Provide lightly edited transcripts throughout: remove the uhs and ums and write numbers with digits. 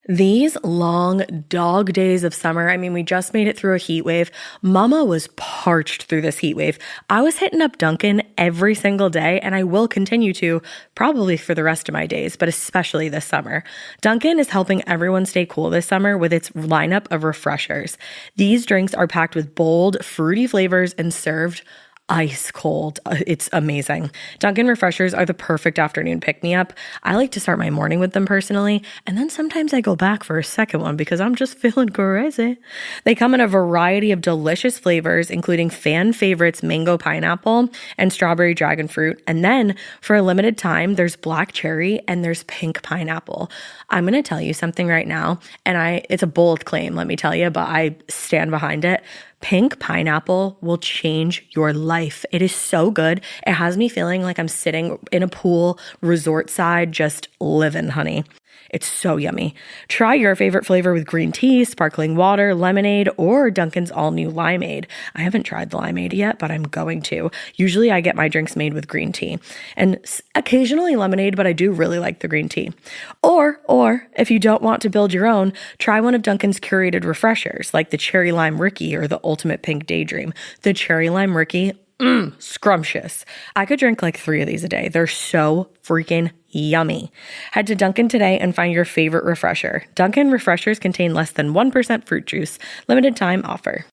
These long dog days of summer, I mean, we just made it through a heat wave. Mama was parched through this heat wave. I was hitting up Dunkin' every single day, and I will continue to probably for the rest of my days, but especially this summer. Dunkin' is helping everyone stay cool this summer with its lineup of refreshers. These drinks are packed with bold, fruity flavors and served ice cold. It's amazing. Dunkin' refreshers are the perfect afternoon pick-me-up. I like to start my morning with them personally, and then sometimes I go back for a second one because I'm just feeling crazy. They come in a variety of delicious flavors, including fan favorites mango pineapple and strawberry dragon fruit. And then for a limited time, there's black cherry and there's pink pineapple. I'm going to tell you something right now, and it's a bold claim, let me tell you, but I stand behind it. Pink pineapple will change your life. It is so good. It has me feeling like I'm sitting in a pool, resort side, just living, honey. It's so yummy. Try your favorite flavor with green tea, sparkling water, lemonade, or Dunkin's all-new limeade. I haven't tried the limeade yet, but I'm going to. Usually I get my drinks made with green tea and occasionally lemonade, but I do really like the green tea. Or if you don't want to build your own, try one of Dunkin's curated refreshers like the Cherry Lime Ricky or the Ultimate Pink Daydream. The Cherry Lime Ricky, scrumptious. I could drink like 3 of these a day. They're so freaking yummy. Head to Dunkin' today and find your favorite refresher. Dunkin' refreshers contain less than 1% fruit juice. Limited time offer.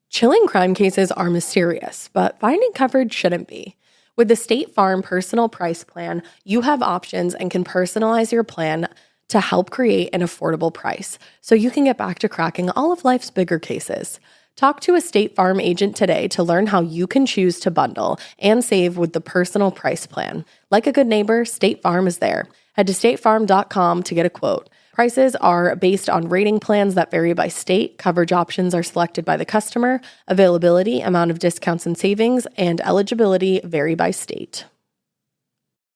Chilling crime cases are mysterious, but finding coverage shouldn't be. With the State Farm Personal Price Plan, you have options and can personalize your plan to help create an affordable price so you can get back to cracking all of life's bigger cases. Talk to a State Farm agent today to learn how you can choose to bundle and save with the Personal Price Plan. Like a good neighbor, State Farm is there. Head to statefarm.com to get a quote. Prices are based on rating plans that vary by state. Coverage options are selected by the customer. Availability, amount of discounts and savings, and eligibility vary by state.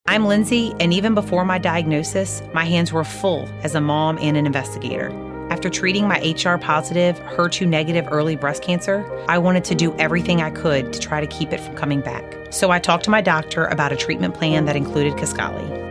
I'm Lindsay, and even before my diagnosis, my hands were full as a mom and an investigator. After treating my HR-positive, HER2-negative early breast cancer, I wanted to do everything I could to try to keep it from coming back. So I talked to my doctor about a treatment plan that included Kisqali.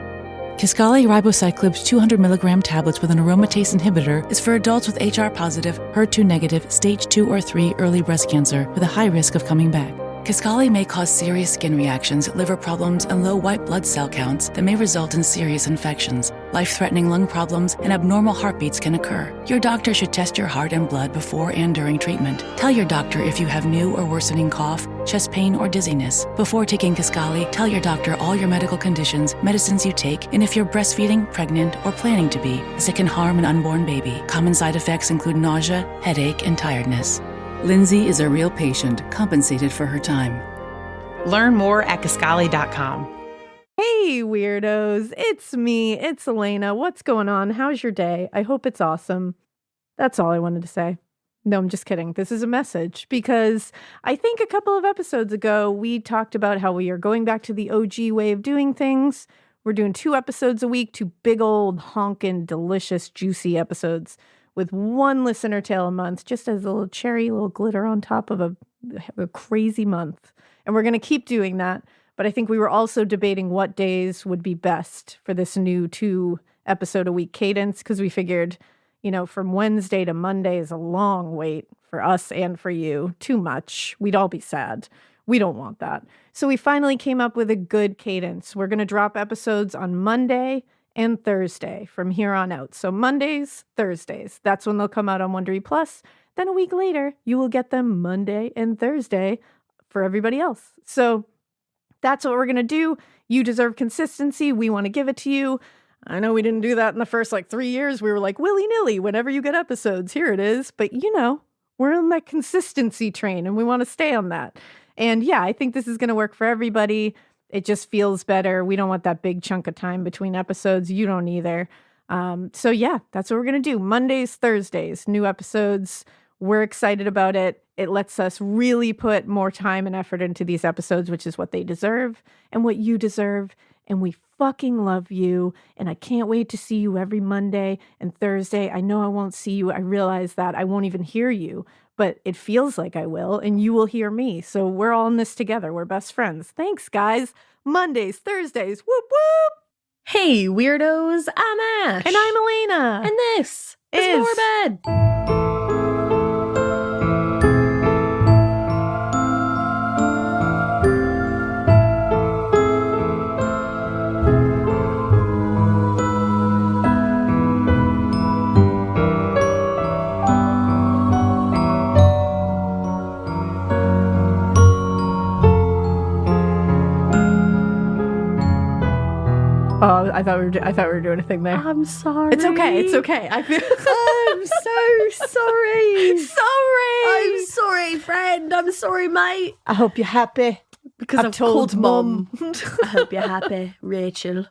Kisqali ribociclib's 200 milligram tablets with an aromatase inhibitor is for adults with HR-positive, HER2-negative, stage 2 or 3 early breast cancer with a high risk of coming back. Kisqali may cause serious skin reactions, liver problems, and low white blood cell counts that may result in serious infections. Life-threatening lung problems and abnormal heartbeats can occur. Your doctor should test your heart and blood before and during treatment. Tell your doctor if you have new or worsening cough, chest pain, or dizziness. Before taking Kisqali, tell your doctor all your medical conditions, medicines you take, and if you're breastfeeding, pregnant, or planning to be, as it can harm an unborn baby. Common side effects include nausea, headache, and tiredness. Lindsay is a real patient, compensated for her time. Learn more at Kisqali.com. Hey, weirdos. It's me. It's Elena. What's going on? How's your day? I hope it's awesome. That's all I wanted to say. No, I'm just kidding. This is a message because I think a couple of episodes ago, we talked about how we are going back to the OG way of doing things. We're doing 2 episodes a week, 2 big old honkin' delicious, juicy episodes with 1 listener tale a month, just as a little cherry, little glitter on top of a crazy month. And we're going to keep doing that. But I think we were also debating what days would be best for this new 2 episode a week cadence, because we figured, from Wednesday to Monday is a long wait for us and for you. Too much. We'd all be sad. We don't want that. So we finally came up with a good cadence. We're going to drop episodes on Monday and Thursday from here on out. So Mondays, Thursdays, that's when they'll come out on Wondery Plus. Then a week later, you will get them Monday and Thursday for everybody else. So that's what we're going to do. You deserve consistency. We want to give it to you. I know we didn't do that in the first 3 years. We were like willy-nilly, whenever you get episodes, here it is. But we're on that consistency train and we want to stay on that. And yeah, I think this is going to work for everybody. It just feels better. We don't want that big chunk of time between episodes. You don't either. So yeah, that's what we're going to do. Mondays, Thursdays, new episodes. We're excited about it. It lets us really put more time and effort into these episodes, which is what they deserve and what you deserve. And we fucking love you. And I can't wait to see you every Monday and Thursday. I know I won't see you. I realize that I won't even hear you, but it feels like I will, and you will hear me. So we're all in this together. We're best friends. Thanks, guys. Mondays, Thursdays, whoop, whoop. Hey, weirdos, I'm Ash. And I'm Elena. And this is More Bed. Oh, I thought we were doing a thing there. I'm sorry. It's okay. It's okay. I feel. I'm so sorry. Sorry. I'm sorry, friend. I'm sorry, mate. I hope you're happy. Because I've I've told told Mum. I hope you're happy, Rachel.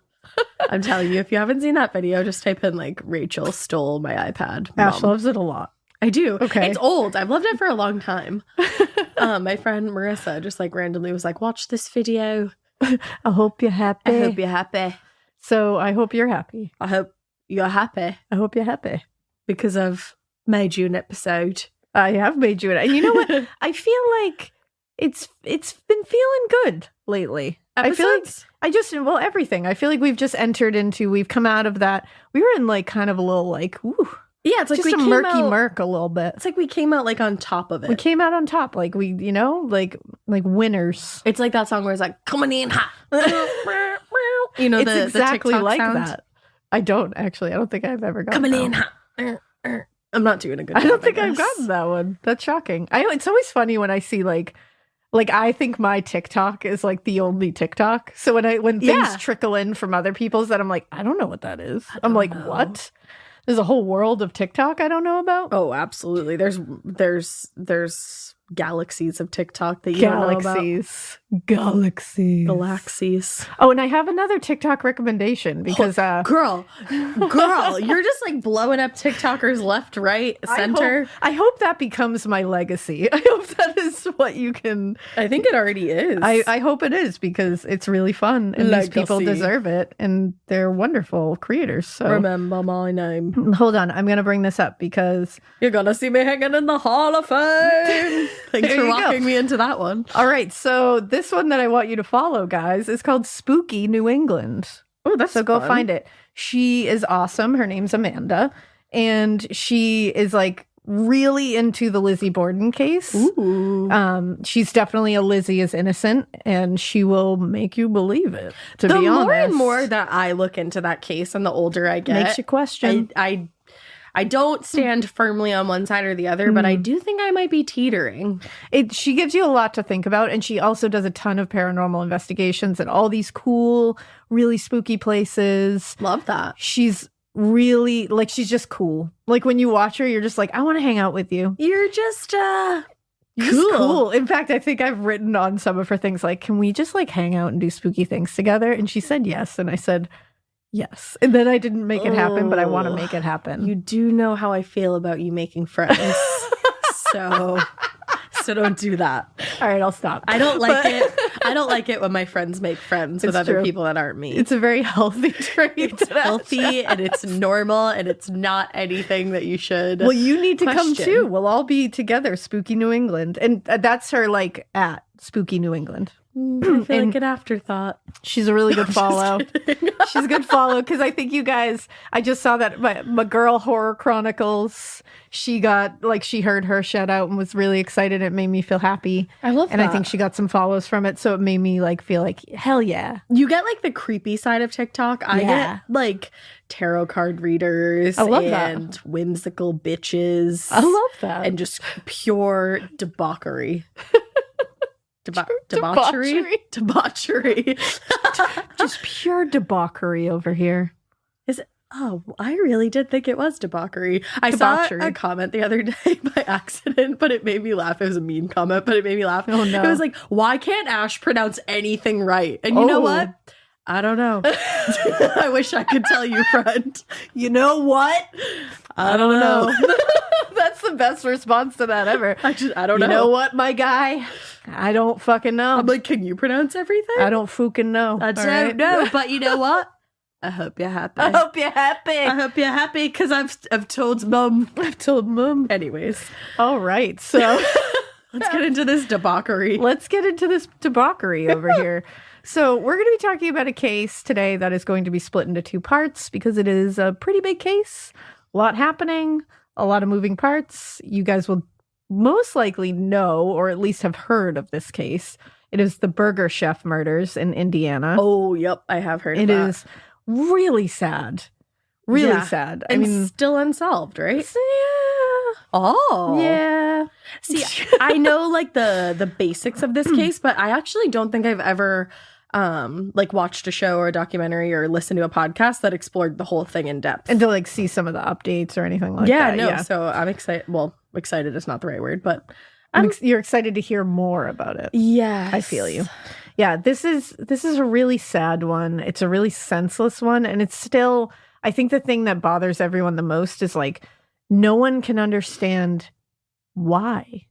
I'm telling you, if you haven't seen that video, just type in like Rachel stole my iPad. Ash Mom. loves it a lot. I do. Okay. It's old. I've loved it for a long time. My friend Marissa just like randomly was like, watch this video. I hope you're happy. I hope you're happy. So I hope you're happy. I hope you're happy I hope you're happy. because I've made you an episode. I have made you it. And you know what? I feel like it's been feeling good lately. Episodes? I feel like everything. I feel like we've come out of that. We were in like kind of a little like, ooh. Yeah, it's like Just we a came murky out, murk a little bit. It's like we came out like on top of it. We came out on top, like we, like winners. It's like that song where it's like coming in hot. You know, It's the exactly TikTok like sound? that. I don't actually. I don't think I've ever gotten Coming that in one. hot. I'm not doing a good I job. don't think I've guess. gotten that one. That's shocking. I know it's always funny when I see like I think my TikTok is like the only TikTok. So when things Yeah. trickle in from other people's, that I'm like, I don't know what that is. I'm don't like, know. what? There's a whole world of TikTok I don't know about. Oh, absolutely. There's galaxies of TikTok that you don't know about. Galaxies. Galaxies. Oh, and I have another TikTok recommendation because Girl, you're just like blowing up TikTokers left, right, center. I hope that becomes my legacy. I hope that is what you can. I think it already is. I hope it is because it's really fun and these people Legacy. deserve it and they're wonderful creators. So Remember my name. hold on, I'm going to bring this up because. You're gonna see me hanging in the Hall of Fame. Thanks There for you go. walking me into that one. All right, so this one that I want you to follow, guys, is called Spooky New England. Oh, that's So go fun. find it. She is awesome. Her name's Amanda, and she is like really into the Lizzie Borden case. Ooh. She's definitely a Lizzie is innocent, and she will make you believe it. To The be honest, more and more that I look into that case and the older I get, makes you question. I don't stand firmly on one side or the other, but I do think I might be teetering. She gives you a lot to think about, and she also does a ton of paranormal investigations at all these cool, really spooky places. Love that. She's really like she's just cool. Like when you watch her, you're just like, I want to hang out with you. You're just You're just cool. In fact, I think I've written on some of her things like, can we just like hang out and do spooky things together? And she said yes, and I said yes. And then I didn't make it happen, but I want to make it happen. You do know how I feel about you making friends. so don't do that. All right, I'll stop. I don't like it. I don't like it when my friends make friends with It's other true. people that aren't me. It's a very healthy trait. It's healthy and it's normal and it's not anything that you should. Well, you need to come question. too. We'll all be together, Spooky New England. And that's her like at Spooky New England. I feel and- like an afterthought. She's a really good follow. kidding. She's a good follow because I think you guys, I just saw that my girl Horror Chronicles, she got like, she heard her shout out and was really excited. It made me feel happy. I love And I that. think she got some follows from it. So it made me like feel like, hell yeah. You get like the creepy side of TikTok. I Yeah. get like tarot card readers I love that. and whimsical bitches. I love that. And just pure debauchery. Debauchery? Debauchery. Just pure debauchery over here. Is it? Oh, I really did think it was debauchery. I saw Debauchery. a comment the other day by accident, but it made me laugh. It was a mean comment, but it made me laugh. Oh, no. It was like, why can't Ash pronounce anything right? And you know Oh. what? I don't know. I wish I could tell you, friend. You know what? I don't know. That's the best response to that ever. I don't know. You know what, my guy? I don't fucking know. I'm like, can you pronounce everything? I don't fucking know. I all don't right? know, but you know what? I hope you're happy. I hope you're happy. I hope you're happy because I've told Mum. I've told Mom. Anyways, All right, so let's get into this debauchery. let's get into this debauchery over here. So we're going to be talking about a case today that is going to be split into two parts because it is a pretty big case. A lot happening, a lot of moving parts. You guys will most likely know or at least have heard of this case. It is the Burger Chef murders in Indiana. Oh, yep. I have heard of that. It is really sad. Really sad. I mean, still unsolved, right? Yeah. Oh. Yeah. See, I know like the basics of this case, but I actually don't think I've ever like watched a show or a documentary or listened to a podcast that explored the whole thing in depth. And to like see some of the updates or anything like that. Yeah, no. So I'm excited. Well, excited is not the right word, but you're excited to hear more about it. Yeah. I feel you. Yeah, this is a really sad one. It's a really senseless one. And it's still, I think the thing that bothers everyone the most is like, no one can understand why.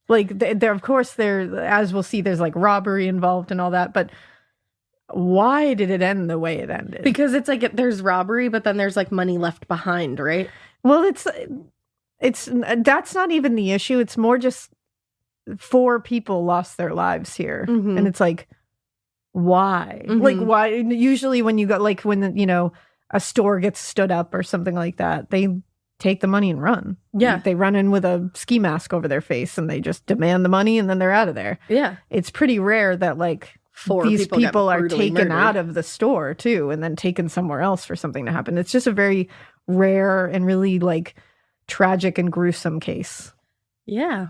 Like, there, of course, as we'll see, there's like robbery involved and all that. But why did it end the way it ended? Because it's like there's robbery, but then there's like money left behind, right? Well, it's that's not even the issue. It's more just 4 people lost their lives here. Mm-hmm. And it's like, why? Mm-hmm. Like, why? Usually when you go, like when, you know, a store gets stood up or something like that, they take the money and run. Yeah. They run in with a ski mask over their face and they just demand the money and then they're out of there. Yeah. It's pretty rare that like 4 these people are brutally taken murdered out of the store too and then taken somewhere else for something to happen. It's just a very rare and really like tragic and gruesome case. Yeah.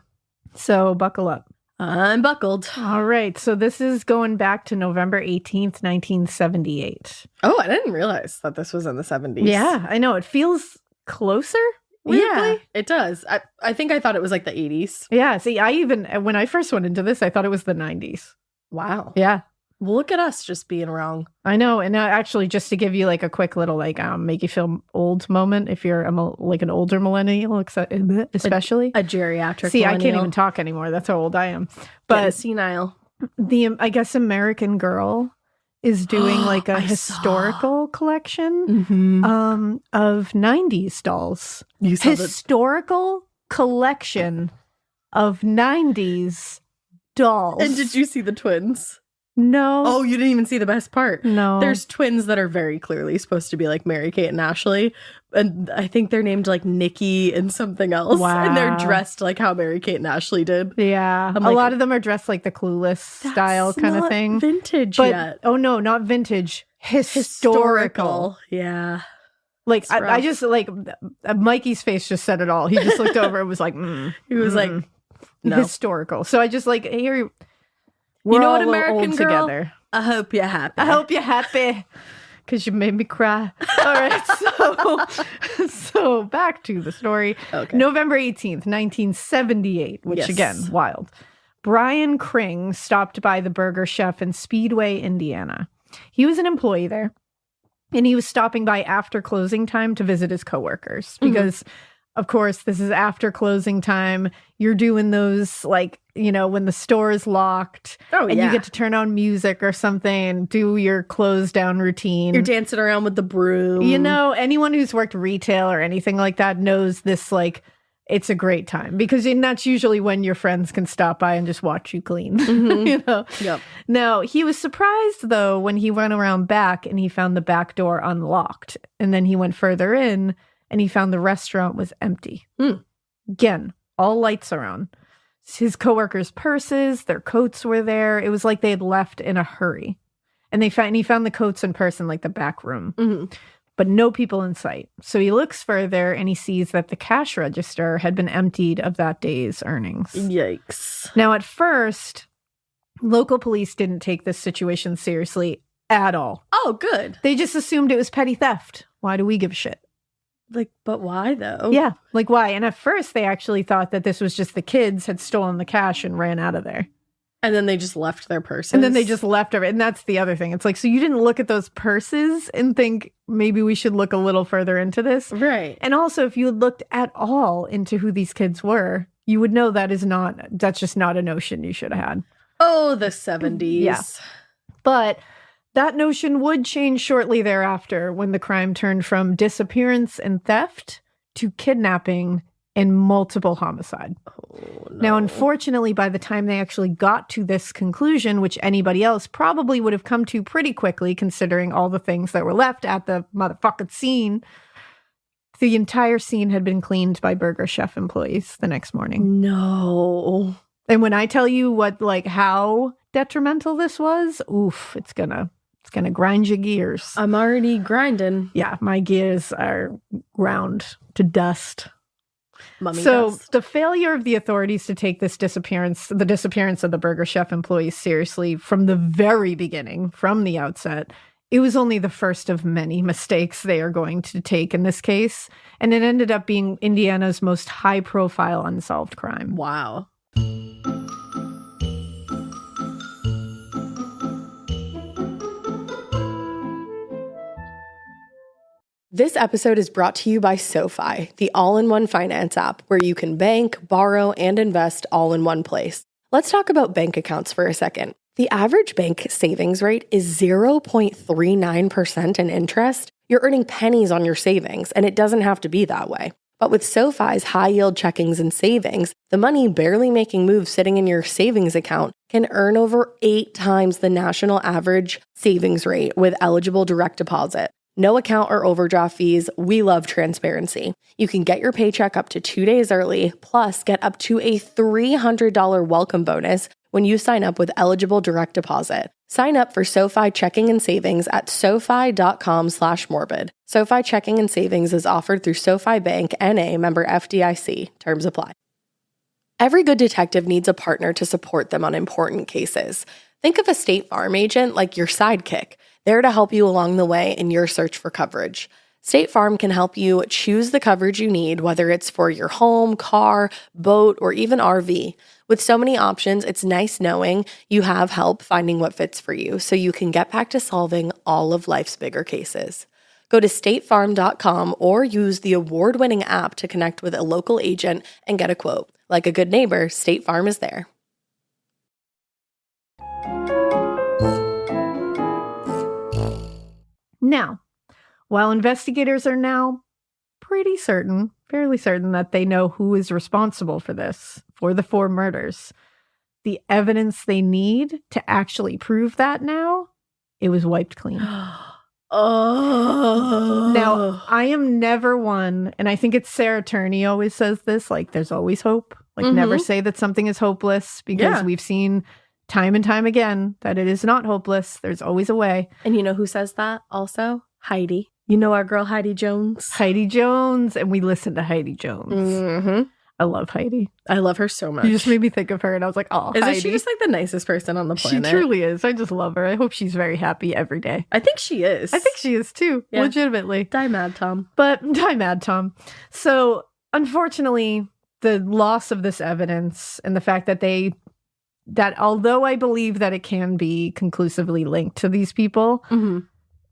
So buckle up. I'm buckled. All right. So this is going back to November 18th, 1978. Oh, I didn't realize that this was in the 70s. Yeah, I know. It feels closer, weirdly. Yeah, it does. I think I thought it was like the 80s. Yeah. See, when I first went into this, I thought it was the 90s. Wow. Yeah. Well, look at us just being wrong. I know. And actually, just to give you like a quick little like make you feel old moment, if you're like an older millennial, especially a geriatric See, millennial. I can't even talk anymore. That's how old I am. Getting But senile. I guess American Girl is doing like a historical collection of 90s dolls. You saw Historical collection of 90s dolls. And did you see the twins? No. Oh, you didn't even see the best part. No. There's twins that are very clearly supposed to be like Mary-Kate and Ashley. And I think they're named like Nikki and something else. Wow. And they're dressed like how Mary-Kate and Ashley did. Yeah. I'm a like, lot of them are dressed like the Clueless style kind of thing. Vintage But, yet. oh no, not vintage. Historical. Yeah. Like, It's I rough. just like, Mikey's face just said it all. He just looked over and was like, He was like, no. Historical. So I just like, here, we're You know all what, American old Girl? together. I hope you're happy. I hope you're happy because you made me cry. All right. So back to the story. Okay. November 18th, 1978, which Yes. again, wild. Bryan Kring stopped by the Burger Chef in Speedway, Indiana. He was an employee there. And he was stopping by after closing time to visit his coworkers because, of course, this is after closing time. You're doing those, like, you know, when the store is locked and you get to turn on music or something, do your close down routine. You're dancing around with the broom. You know, anyone who's worked retail or anything like that knows this, like, it's a great time because that's usually when your friends can stop by and just watch you clean. You know? Yep. Now, he was surprised, though, when he went around back and he found the back door unlocked. And then he went further in and he found the restaurant was empty. Again, all lights are on. His coworkers' purses, their coats were there. It was like they had left in a hurry. And he found the coats and purse in like the back room. But no people in sight. So he looks further and he sees that the cash register had been emptied of that day's earnings. Yikes. Now, at first, local police didn't take this situation seriously at all. Oh, good. They just assumed it was petty theft. Why do we give a shit? Like, but why though? Yeah, like why? And at first, they actually thought that this was just the kids had stolen the cash and ran out of there. And then they just left their purses. And then they just left it. And that's the other thing. It's like, so you didn't look at those purses and think maybe we should look a little further into this. Right. And also, if you had looked at all into who these kids were, you would know that's just not a notion you should have had. Oh, the 70s. Yeah. But that notion would change shortly thereafter when the crime turned from disappearance and theft to kidnapping and multiple homicide. Oh, no. Now, unfortunately, by the time they actually got to this conclusion, which anybody else probably would have come to pretty quickly, considering all the things that were left at the motherfucking scene, the entire scene had been cleaned by Burger Chef employees the next morning. No. And when I tell you how detrimental this was, oof, it's gonna grind your gears. I'm already grinding. Yeah, my gears are ground to dust. Mummy So dust. the failure of the authorities to take the disappearance of the Burger Chef employees seriously from the very beginning, from the outset, it was only the first of many mistakes they are going to take in this case. And it ended up being Indiana's most high-profile unsolved crime. Wow. This episode is brought to you by SoFi, the all-in-one finance app where you can bank, borrow, and invest all in one place. Let's talk about bank accounts for a second. The average bank savings rate is 0.39% in interest. You're earning pennies on your savings, and it doesn't have to be that way. But with SoFi's high-yield checkings and savings, the money barely making moves sitting in your savings account can earn over 8 times the national average savings rate with eligible direct deposit. No account or overdraft fees. We love transparency. You can get your paycheck up to 2 days early, plus get up to a $300 welcome bonus when you sign up with eligible direct deposit. Sign up for SoFi checking and savings at SoFi.com/morbid. SoFi checking and savings is offered through SoFi Bank, N.A., member FDIC. Terms apply. Every good detective needs a partner to support them on important cases. Think of a State Farm agent like your sidekick, there to help you along the way in your search for coverage. State Farm can help you choose the coverage you need, whether it's for your home, car, boat, or even RV. With so many options, it's nice knowing you have help finding what fits for you so you can get back to solving all of life's bigger cases. Go to statefarm.com or use the award-winning app to connect with a local agent and get a quote. Like a good neighbor, State Farm is there. Now, while investigators are now fairly certain that they know who is responsible for the 4 murders, the evidence they need to actually prove that now, it was wiped clean. Oh. Now, I am never one, and I think it's Sarah Turney always says this, like, there's always hope. Like, never say that something is hopeless, because we've seen time and time again that it is not hopeless. There's always a way. And you know who says that also? Heidi. You know our girl Heidi Jones? Heidi Jones, and we listen to Heidi Jones. Mm-hmm. I love Heidi. I love her so much. You just made me think of her, and I was like, oh, Isn't Heidi. she just like the nicest person on the planet? She truly is. I just love her. I hope she's very happy every day. I think she is. I think she is too, Yeah. legitimately. Die mad, Tom. But die mad, Tom. So, unfortunately, the loss of this evidence and the fact that although I believe that it can be conclusively linked to these people,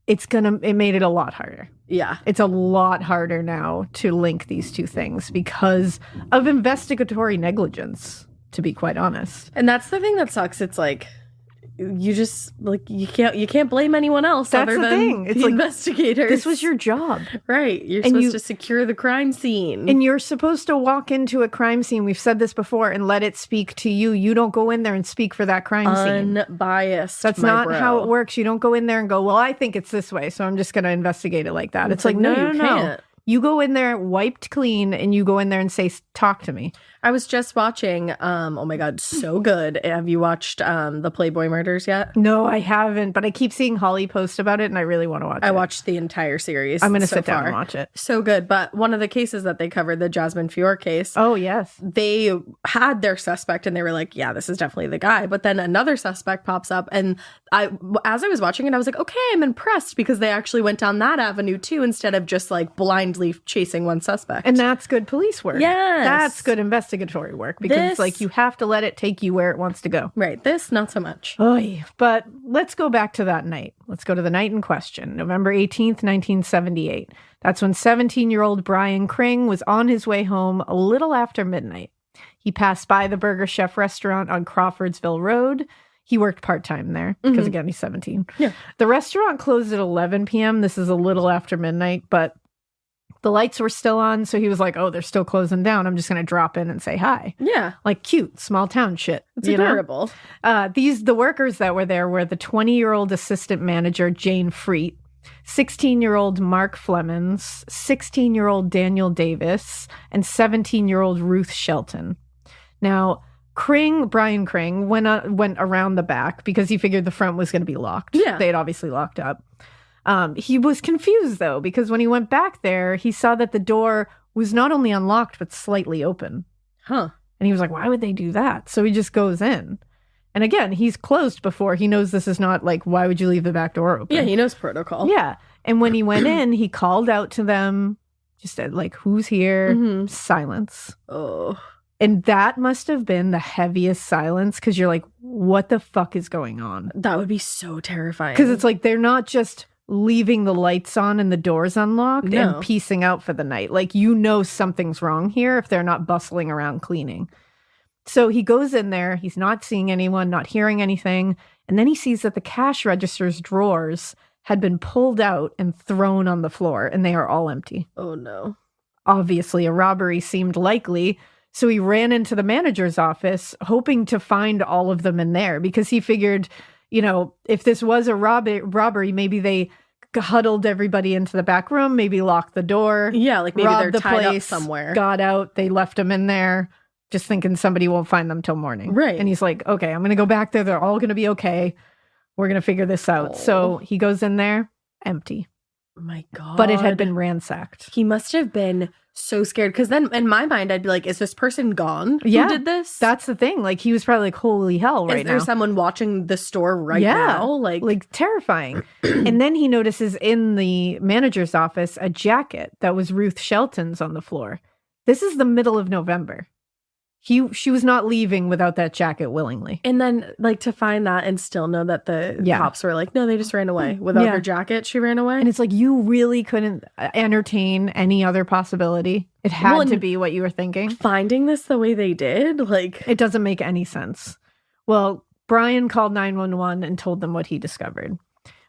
it made it a lot harder. Yeah. It's a lot harder now to link these two things because of investigatory negligence, to be quite honest. And that's the thing that sucks. It's like, you just, like, you can't blame anyone else That's other the than thing. It's the like, investigators. This was your job. Right. You're And supposed to secure the crime scene. And you're supposed to walk into a crime scene, we've said this before, and let it speak to you. You don't go in there and speak for that crime scene. Unbiased. That's not how it works. You don't go in there and go, well, I think it's this way, so I'm just going to investigate it like that. It's like, no, you can't. You go in there wiped clean, and you go in there and say, talk to me. I was just watching, oh my God, so good. Have you watched the Playboy Murders yet? No, I haven't, but I keep seeing Holly post about it, and I really want to watch it. I watched the entire series. I'm going to so sit down far. and watch it. So good. But one of the cases that they covered, the Jasmine Fior case. Oh, yes. They had their suspect and they were like, yeah, this is definitely the guy. But then another suspect pops up. And as I was watching it, I was like, okay, I'm impressed because they actually went down that avenue too, instead of just like blindly chasing one suspect. And that's good police work. Yes. That's good investigatory work because it's like you have to let it take you where it wants to go. Right. This, not so much. Oy. But let's go back to that night. Let's go to the night in question, November 18th, 1978. That's when 17-year-old Bryan Kring was on his way home a little after midnight. He passed by the Burger Chef restaurant on Crawfordsville Road. He worked part-time there because, again, he's 17. Yeah. The restaurant closed at 11 p.m. This is a little after midnight, but The lights were still on, so he was like, oh, they're still closing down. I'm just going to drop in and say hi. Yeah. Like cute, small town shit. It's adorable. The workers that were there were the 20-year-old assistant manager, Jayne Fried, 16-year-old Mark Flemmonds, 16-year-old Daniel Davis, and 17-year-old Ruth Shelton. Now, Bryan Kring, went around the back because he figured the front was going to be locked. Yeah. They had obviously locked up. He was confused, though, because when he went back there, he saw that the door was not only unlocked, but slightly open. Huh. And he was like, why would they do that? So he just goes in. And again, he's closed before. He knows this is not like, why would you leave the back door open? Yeah, he knows protocol. Yeah. And when he went in, he called out to them, just said, like, who's here? Mhm. Silence. Oh. And that must have been the heaviest silence because you're like, what the fuck is going on? That would be so terrifying. Because it's like they're not just leaving the lights on and the doors unlocked and piecing out for the night. Like, something's wrong here if they're not bustling around cleaning. So he goes in there. He's not seeing anyone, not hearing anything. And then he sees that the cash register's drawers had been pulled out and thrown on the floor, and they are all empty. Oh, no. Obviously, a robbery seemed likely. So he ran into the manager's office, hoping to find all of them in there because he figured, if this was a robbery, maybe they huddled everybody into the back room, maybe locked the door. Yeah, like maybe they're the tied up place, somewhere. Got out, they left them in there, just thinking somebody won't find them till morning. Right. And he's like, okay, I'm going to go back there. They're all going to be okay. We're going to figure this out. Oh. So he goes in there, empty. Oh my God. But it had been ransacked. He must have been so scared because then in my mind, I'd be like, is this person gone? Yeah. Who did this? That's the thing. Like, he was probably like, holy hell right now. Is there someone watching the store right now? Like terrifying. And then he notices in the manager's office a jacket that was Ruth Shelton's on the floor. This is the middle of November. She was not leaving without that jacket willingly. And then, like, to find that and still know that the cops were like, no, they just ran away. Without her jacket, she ran away. And it's like, you really couldn't entertain any other possibility. It had to be what you were thinking. Finding this the way they did, like... It doesn't make any sense. Well, Bryan called 911 and told them what he discovered.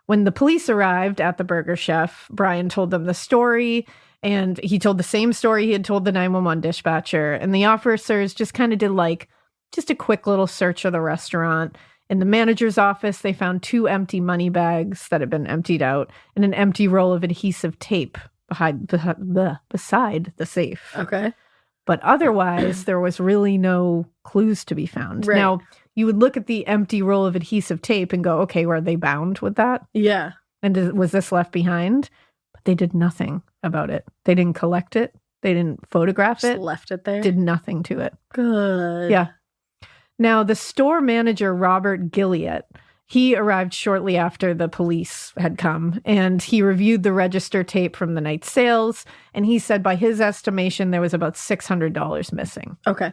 When the police arrived at the Burger Chef, Bryan told them the story, and he told the same story he had told the 911 dispatcher. And the officers just kind of did just a quick little search of the restaurant. In the manager's office, they found 2 empty money bags that had been emptied out and an empty roll of adhesive tape beside the safe. Okay. But otherwise, there was really no clues to be found. Right. Now, you would look at the empty roll of adhesive tape and go, okay, were they bound with that? Yeah. And was this left behind? But they did nothing about it. They didn't collect it. They didn't photograph Just it. left it there. Did nothing to it. Good. Yeah. Now, the store manager, Robert Gilliatt, he arrived shortly after the police had come, and he reviewed the register tape from the night's sales, and he said by his estimation, there was about $600 missing. Okay.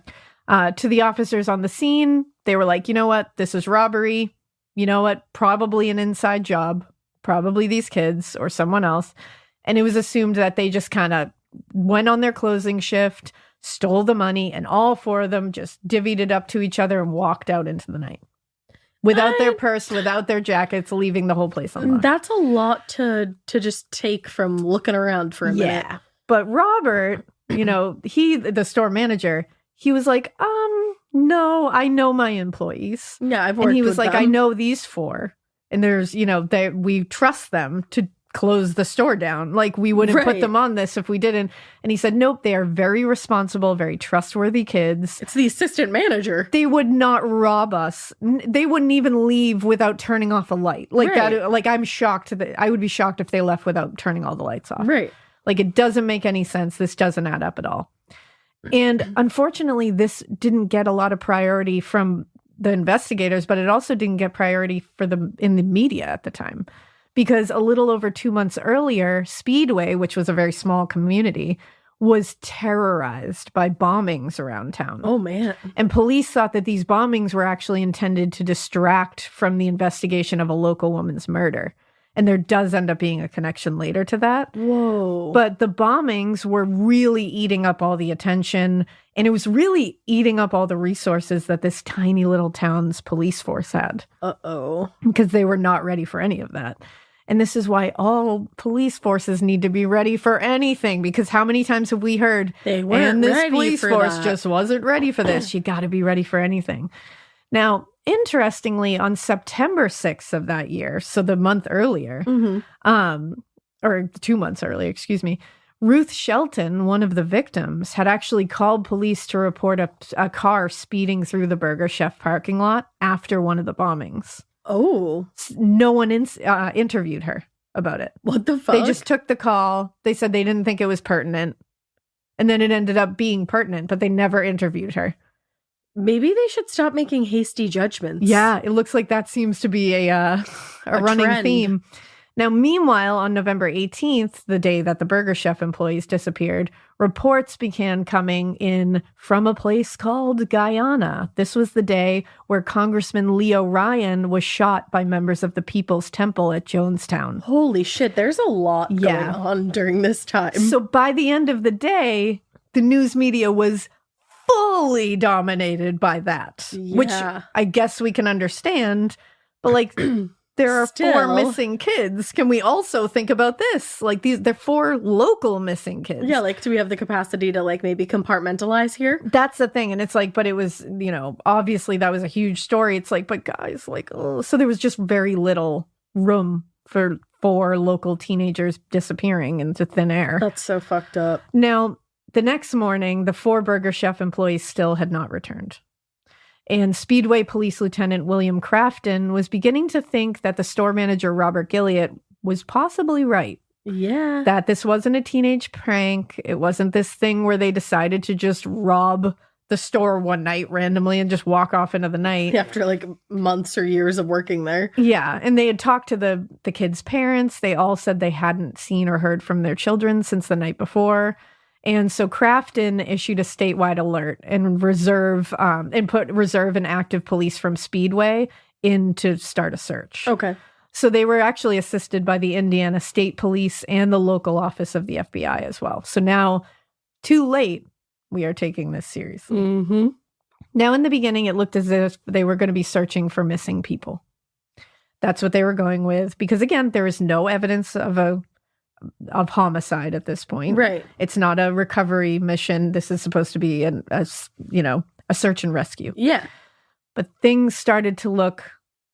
To the officers on the scene, they were like, you know what? This is robbery. You know what? Probably an inside job. Probably these kids or someone else. And it was assumed that they just kind of went on their closing shift, stole the money, and all 4 of them just divvied it up to each other and walked out into the night. Without their purse, without their jackets, leaving the whole place unlocked. That's a lot to just take from looking around for a minute. Yeah. But Robert, the store manager, he was like, no, I know my employees. Yeah, I've worked And he was with like, them. I know these 4. And there's, we trust them to close the store down. Like, we wouldn't put Right. them on this if we didn't. And he said, nope, they are very responsible, very trustworthy kids. It's the assistant manager. They would not rob us. They wouldn't even leave without turning off a light. Like Right. that. Like, I'm shocked I would be shocked if they left without turning all the lights off. Right. Like, it doesn't make any sense. This doesn't add up at all. And unfortunately, this didn't get a lot of priority from the investigators, but it also didn't get priority in the media at the time. Because a little over 2 months earlier, Speedway, which was a very small community, was terrorized by bombings around town. Oh, man. And police thought that these bombings were actually intended to distract from the investigation of a local woman's murder. And there does end up being a connection later to that. Whoa. But the bombings were really eating up all the attention, and it was really eating up all the resources that this tiny little town's police force had. Uh-oh. Because they were not ready for any of that. And this is why all police forces need to be ready for anything, because how many times have we heard, They weren't and this ready police for force that." just wasn't ready for this. You got to be ready for anything. Now, interestingly, on September 6th of that year, so the month earlier, or 2 months earlier, excuse me, Ruth Shelton, one of the victims, had actually called police to report a car speeding through the Burger Chef parking lot after one of the bombings. Oh, No one interviewed her about it. what the fuck? They just took the call. They said they didn't think it was pertinent. And then it ended up being pertinent, but they never interviewed her. Maybe they should stop making hasty judgments. Yeah, it looks like that seems to be a running trend. theme. Now, meanwhile, on November 18th, the day that the Burger Chef employees disappeared, reports began coming in from a place called Guyana. This was the day where Congressman Leo Ryan was shot by members of the People's Temple at Jonestown. Holy shit, there's a lot Yeah. going on during this time. So by the end of the day, the news media was fully dominated by that, which Yeah. I guess we can understand. But like, there are 4 Still. missing kids. Can we also think about this? Like they're 4 local missing kids. Yeah, like, do we have the capacity to, like, maybe compartmentalize here? That's the thing. And it's like, but it was, obviously that was a huge story. It's like, but guys, like, oh, so there was just very little room for 4 local teenagers disappearing into thin air. That's so fucked up. Now, the next morning, the 4 Burger Chef employees still had not returned. And Speedway Police Lieutenant William Crafton was beginning to think that the store manager, Robert Gilliott, was possibly right. Yeah. That this wasn't a teenage prank. It wasn't this thing where they decided to just rob the store one night randomly and just walk off into the night. After, like, months or years of working there. Yeah, and they had talked to the kids' parents. They all said they hadn't seen or heard from their children since the night before. And so Crafton issued a statewide alert and put reserve and active police from Speedway in to start a search. Okay. So they were actually assisted by the Indiana State Police and the local office of the FBI as well. So now, too late, we are taking this seriously. Mm-hmm. Now, in the beginning, it looked as if they were going to be searching for missing people. That's what they were going with. Because again, there is no evidence of homicide at this point. Right. It's not a recovery mission. This is supposed to be a search and rescue. Yeah. But things started to look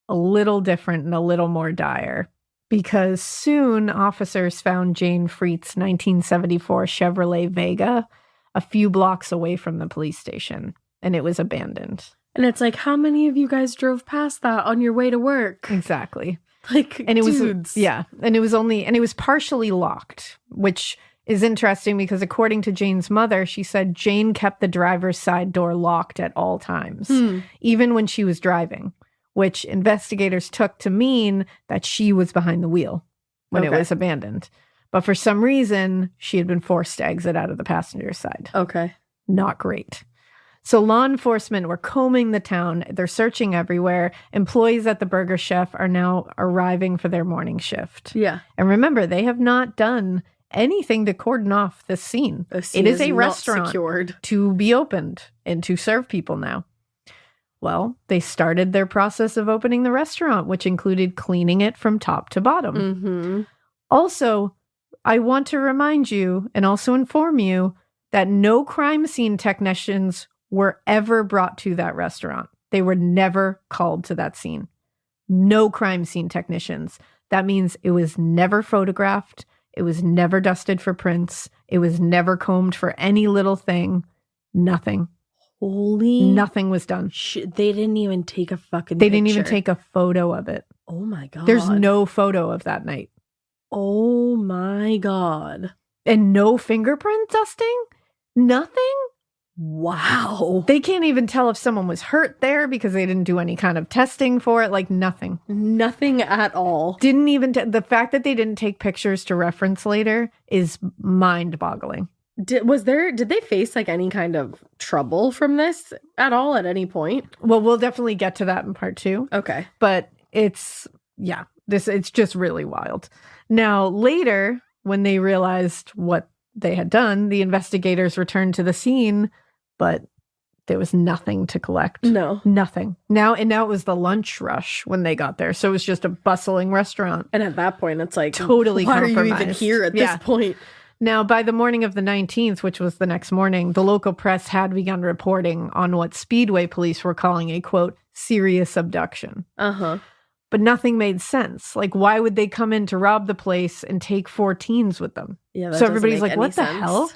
a little different and a little more dire, because soon officers found Jayne Fried's 1974 Chevrolet Vega a few blocks away from the police station, and it was abandoned. And it's like, how many of you guys drove past that on your way to work? Exactly. Like, And it dudes. it was partially locked, which is interesting because according to Jane's mother, she said Jayne kept the driver's side door locked at all times, even when she was driving, which investigators took to mean that she was behind the wheel when it was abandoned. But for some reason, she had been forced to exit out of the passenger side. Okay. Not great. So law enforcement were combing the town. They're searching everywhere. Employees at the Burger Chef are now arriving for their morning shift. Yeah. And remember, they have not done anything to cordon off this scene. The scene It is a not restaurant secured. to be opened and to serve people now. Well, they started their process of opening the restaurant, which included cleaning it from top to bottom. Mm-hmm. Also, I want to remind you and also inform you that no crime scene technicians were ever brought to that restaurant. They were never called to that scene. No crime scene technicians. That means it was never photographed. It was never dusted for prints. It was never combed for any little thing. Nothing. Nothing was done. They didn't even take a fucking They didn't even picture. take a photo of it. Oh my God. There's no photo of that night. Oh my God. And no fingerprint dusting? Nothing? Wow. They can't even tell if someone was hurt there because they didn't do any kind of testing for it. Like nothing. Nothing at all. Didn't even the fact that they didn't take pictures to reference later is mind-boggling. Did they face like any kind of trouble from this at all at any point? Well, we'll definitely get to that in part 2. Okay. But it's just really wild. Now, later, when they realized what they had done, the investigators returned to the scene, but There was nothing to collect. No. Nothing. Now it was the lunch rush when they got there. So it was just a bustling restaurant. And at that point, it's like, Totally why are you even compromised. here at this point? Now, by the morning of the 19th, which was the next morning, the local press had begun reporting on what Speedway police were calling a, quote, serious abduction. Uh-huh. But nothing made sense. Like, why would they come in to rob the place and take 4 teens with them? Yeah, so everybody's like, what the hell?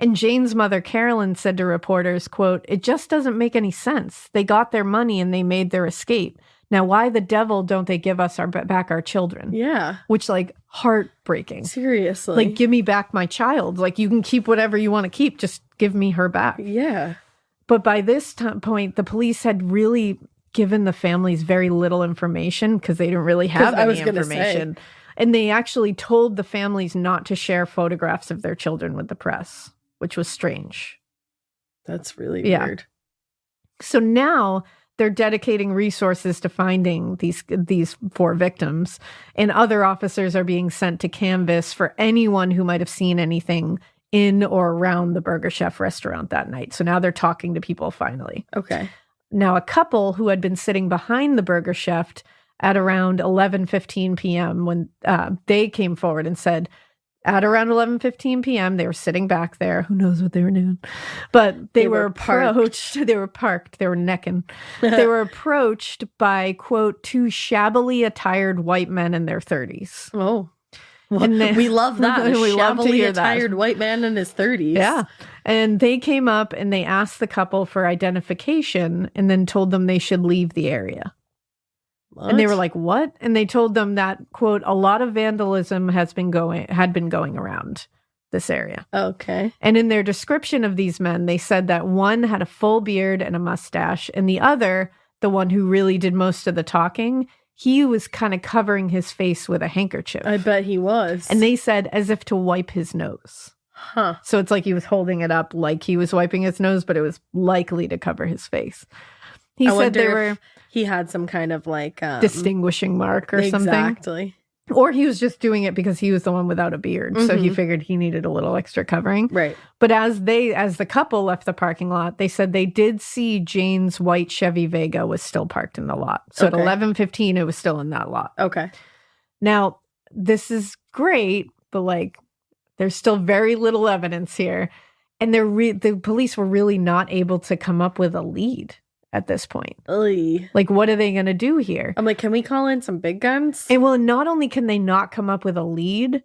And Jayne's mother, Carolyn, said to reporters, quote, it just doesn't make any sense. They got their money and they made their escape. Now, why the devil don't they give us back our children? Yeah. Which, like, heartbreaking. Seriously. Like, give me back my child. Like, you can keep whatever you want to keep. Just give me her back. Yeah. But by this point, the police had really given the families very little information because they didn't really have any information. And they actually told the families not to share photographs of their children with the press, which was strange. That's really weird. So now they're dedicating resources to finding these 4 victims, and other officers are being sent to canvass for anyone who might have seen anything in or around the Burger Chef restaurant that night. So now they're talking to people finally. Okay. Now, a couple who had been sitting behind the Burger Chef at around 11:15 p.m. when they came forward and said, at around 11:15 p.m., they were sitting back there. Who knows what they were doing? But they were approached. They were parked. They were necking. They were approached by, quote, 2 shabbily attired white men in their 30s. Oh. And we love that. We love to hear that. Shabbily attired white man in his 30s. Yeah. And they came up and they asked the couple for identification and then told them they should leave the area. What? And they were like, what? And they told them that, quote, a lot of vandalism had been going around this area. Okay. And in their description of these men, they said that one had a full beard and a mustache, and the other, the one who really did most of the talking, he was kind of covering his face with a handkerchief. I bet he was. And they said as if to wipe his nose. Huh. So it's like he was holding it up like he was wiping his nose, but it was likely to cover his face. He said they were... He had some kind of like... distinguishing mark or something. Exactly. Or he was just doing it because he was the one without a beard. Mm-hmm. So he figured he needed a little extra covering. Right. But as the couple left the parking lot, they said they did see Jayne's white Chevy Vega was still parked in the lot. So at 11:15, it was still in that lot. Okay. Now, this is great, but like there's still very little evidence here. And the police were really not able to come up with a lead at this point. Oy. Like, what are they going to do here? I'm like, can we call in some big guns? And well, not only can they not come up with a lead,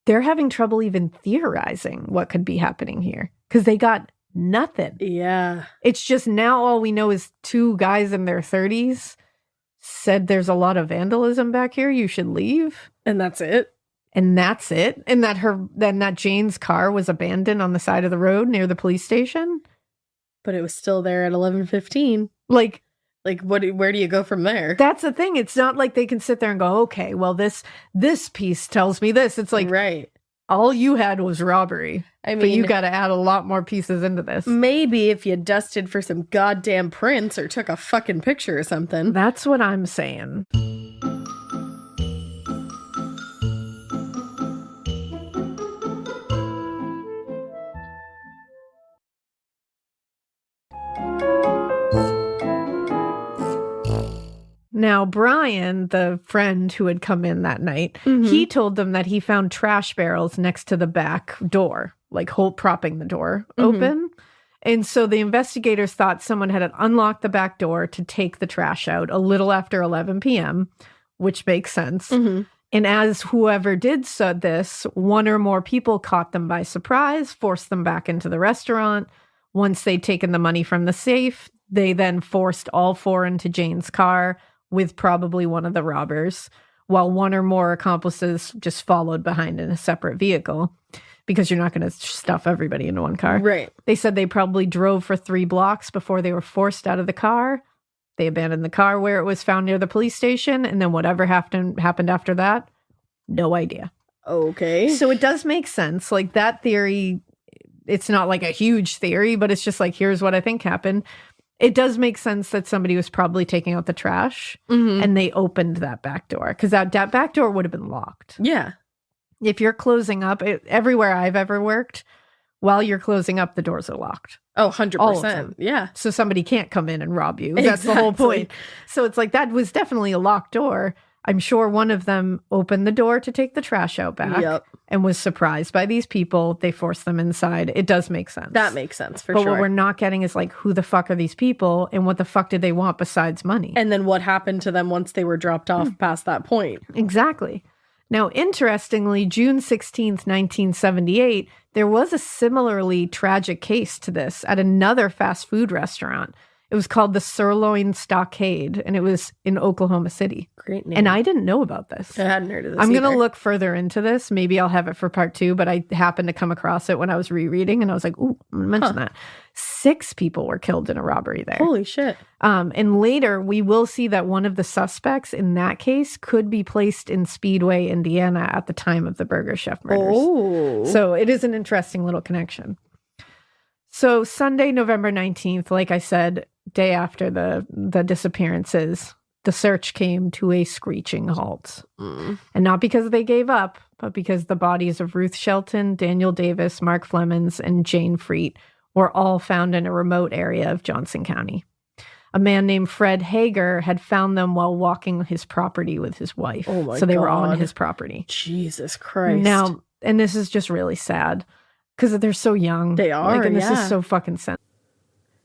they're having trouble even theorizing what could be happening here because they got nothing. Yeah. It's just now all we know is 2 guys in their 30s said there's a lot of vandalism back here. You should leave. And that's it. And that's it. And that Jayne's car was abandoned on the side of the road near the police station. But it was still there at 11:15. Like where do you go from there? That's the thing. It's not like they can sit there and go, okay, well, this piece tells me this. It's like, right. All you had was robbery. I mean, but you got to add a lot more pieces into this. Maybe if you dusted for some goddamn prints or took a fucking picture or something. That's what I'm saying. Now, Bryan, the friend who had come in that night, he told them that he found trash barrels next to the back door, like propping the door open. And so the investigators thought someone had unlocked the back door to take the trash out a little after 11 p.m., which makes sense. And as whoever did this, 1 or more people caught them by surprise, forced them back into the restaurant. Once they'd taken the money from the safe, they then forced all 4 into Jayne's car with probably one of the robbers, while 1 or more accomplices just followed behind in a separate vehicle, because you're not going to stuff everybody into one car. Right. They said they probably drove for 3 blocks before they were forced out of the car. They abandoned the car where it was found near the police station, and then whatever happened after that, no idea. Okay. So it does make sense. Like that theory, it's not like a huge theory, but it's just like, here's what I think happened. It does make sense that somebody was probably taking out the trash and they opened that back door because that back door would have been locked. Yeah. If you're closing up, everywhere I've ever worked, while you're closing up, the doors are locked. Oh, 100%. All of them. Yeah. So somebody can't come in and rob you. That's the whole point. So it's like that was definitely a locked door. I'm sure one of them opened the door to take the trash out back and was surprised by these people. They forced them inside. It does make sense. That makes sense for but sure. What we're not getting is like, who the fuck are these people and what the fuck did they want besides money? And then what happened to them once they were dropped off past that point? Exactly. Now, interestingly, June 16th, 1978, there was a similarly tragic case to this at another fast food restaurant. It was called the Sirloin Stockade, and it was in Oklahoma City. Great name. And I didn't know about this. I hadn't heard of this I'm going to either. look further into this. Maybe I'll have it for part 2, but I happened to come across it when I was rereading, and I was like, ooh, I'm going to mention that. 6 people were killed in a robbery there. Holy shit. And later, we will see that one of the suspects in that case could be placed in Speedway, Indiana at the time of the Burger Chef murders. Oh. So it is an interesting little connection. So Sunday, November 19th, like I said, day after the disappearances, the search came to a screeching halt. And not because they gave up, but because the bodies of Ruth Shelton, Daniel Davis, Mark Flemmonds, and Jayne Fried were all found in a remote area of Johnson County. A man named Fred Hager had found them while walking his property with his wife. Oh my so they were God. on his property. Jesus Christ. Now, and this is just really sad because they're so young. They are, and this yeah. is so fucking sad.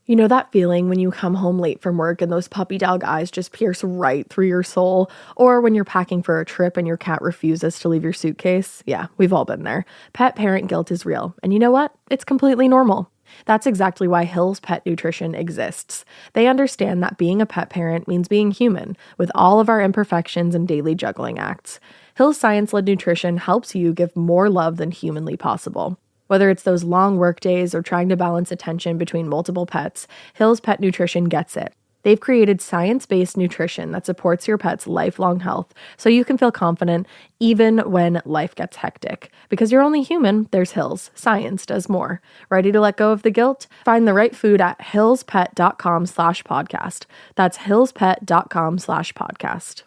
You know that feeling when you come home late from work and those puppy dog eyes just pierce right through your soul? Or when you're packing for a trip and your cat refuses to leave your suitcase? Yeah, we've all been there. Pet parent guilt is real. And you know what? It's completely normal. That's exactly why Hill's Pet Nutrition exists. They understand that being a pet parent means being human, with all of our imperfections and daily juggling acts. Hill's science-led nutrition helps you give more love than humanly possible. Whether it's those long work days or trying to balance attention between multiple pets, Hill's Pet Nutrition gets it. They've created science-based nutrition that supports your pet's lifelong health so you can feel confident even when life gets hectic. Because you're only human, there's Hill's. Science does more. Ready to let go of the guilt? Find the right food at hillspet.com/podcast. That's hillspet.com/podcast.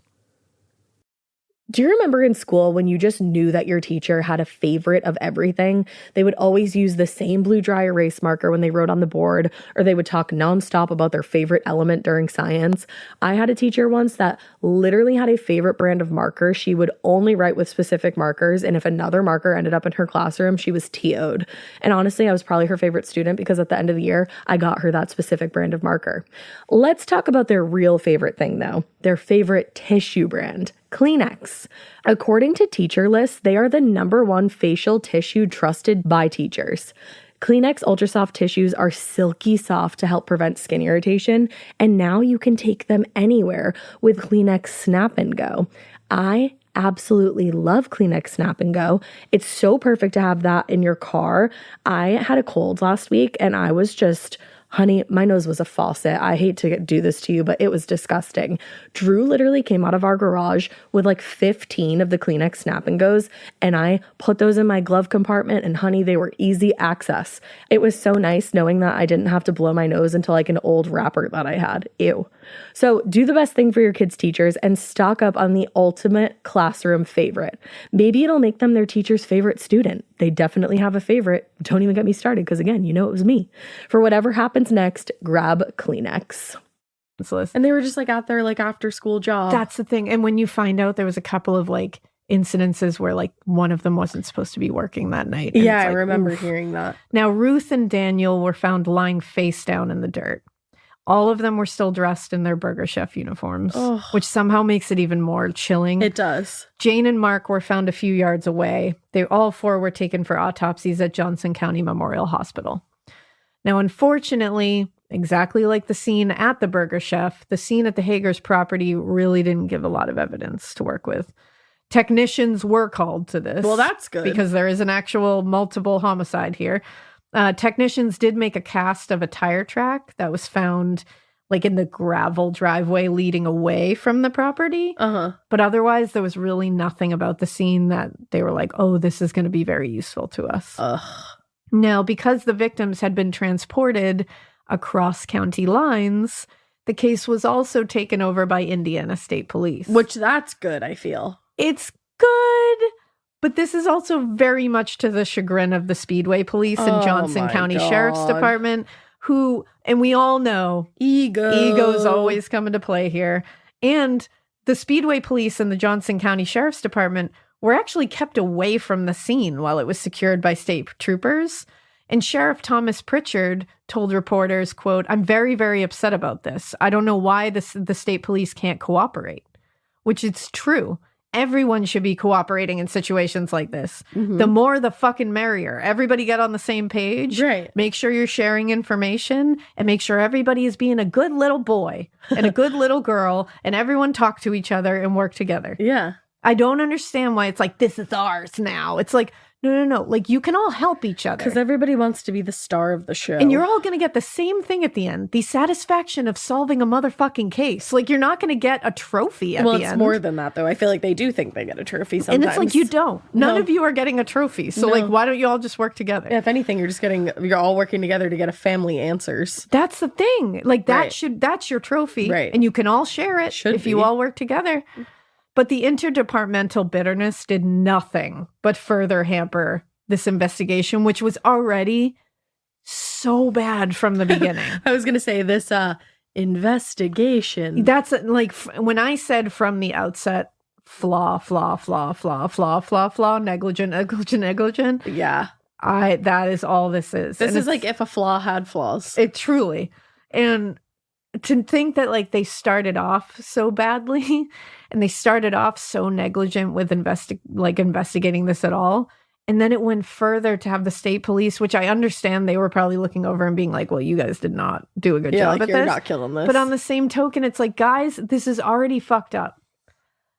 Do you remember in school when you just knew that your teacher had a favorite of everything? They would always use the same blue dry erase marker when they wrote on the board, or they would talk nonstop about their favorite element during science. I had a teacher once that literally had a favorite brand of marker. She would only write with specific markers, and if another marker ended up in her classroom, she was TO'd. And honestly, I was probably her favorite student because at the end of the year, I got her that specific brand of marker. Let's talk about their real favorite thing though, their favorite tissue brand. Kleenex. According to Teacher List, they are the #1 facial tissue trusted by teachers. Kleenex Ultra Soft tissues are silky soft to help prevent skin irritation, and now you can take them anywhere with Kleenex Snap and Go. I absolutely love Kleenex Snap and Go. It's so perfect to have that in your car. I had a cold last week and I was just... Honey, my nose was a faucet. I hate to do this to you, but it was disgusting. Drew literally came out of our garage with like 15 of the Kleenex Snap and Goes, and I put those in my glove compartment, and honey, they were easy access. It was so nice knowing that I didn't have to blow my nose into like an old wrapper that I had. Ew. So do the best thing for your kids' teachers and stock up on the ultimate classroom favorite. Maybe it'll make them their teacher's favorite student. They definitely have a favorite. Don't even get me started because again, you know it was me. For whatever happens next, grab Kleenex. And they were just like at their like after school job. That's the thing. And when you find out there was a couple of like incidences where like one of them wasn't supposed to be working that night. Yeah, like, I remember hearing that. Now, Ruth and Daniel were found lying face down in the dirt. All of them were still dressed in their Burger Chef uniforms, which somehow makes it even more chilling. It does. Jayne and Mark were found a few yards away. They all 4 were taken for autopsies at Johnson County Memorial Hospital. Now, unfortunately, exactly like the scene at the Burger Chef, the scene at the Hager's property really didn't give a lot of evidence to work with. Technicians were called to this. Well, that's good. Because there is an actual multiple homicide here. Technicians did make a cast of a tire track that was found like in the gravel driveway leading away from the property. But otherwise, there was really nothing about the scene that they were like, oh, this is going to be very useful to us. Now, because the victims had been transported across county lines, the case was also taken over by Indiana State Police. Which that's good, I feel. It's good, But this is also very much to the chagrin of the Speedway police and Johnson County Sheriff's Department, who, and we all know, ego's always come into play here. And the Speedway police and the Johnson County Sheriff's Department were actually kept away from the scene while it was secured by state troopers. And Sheriff Thomas Pritchard told reporters, quote, "I'm very, very upset about this. I don't know why the state police can't cooperate," which it's true. Everyone should be cooperating in situations like this. The more, the fucking merrier. Everybody get on the same page. Right. Make sure you're sharing information and make sure everybody is being a good little boy and a good little girl and everyone talk to each other and work together. Yeah. I don't understand why it's like, this is ours now. It's like, no. Like, you can all help each other. Because everybody wants to be the star of the show. And you're all going to get the same thing at the end. The satisfaction of solving a motherfucking case. Like, you're not going to get a trophy at the end. Well, it's more than that, though. I feel like they do think they get a trophy sometimes. And it's like, you don't. None of you are getting a trophy. So, No. like, why don't you all just work together? Yeah, if anything, you're all working together to get a family answers. That's the thing. Like, Right. that's your trophy. Right. And you can all share it if you be. all work together. But the interdepartmental bitterness did nothing but further hamper this investigation, which was already so bad from the beginning. I was going to say this investigation. That's like when I said from the outset, flaw, negligent. Yeah. That is all this is. This And is like if a flaw had flaws. it truly. And to think that like they started off so badly and they started off so negligent with investigating this at all. And then it went further to have the state police, which I understand they were probably looking over and being like, well, you guys did not do a good job like at you're this. not killing this. But on the same token, it's like, guys, this is already fucked up.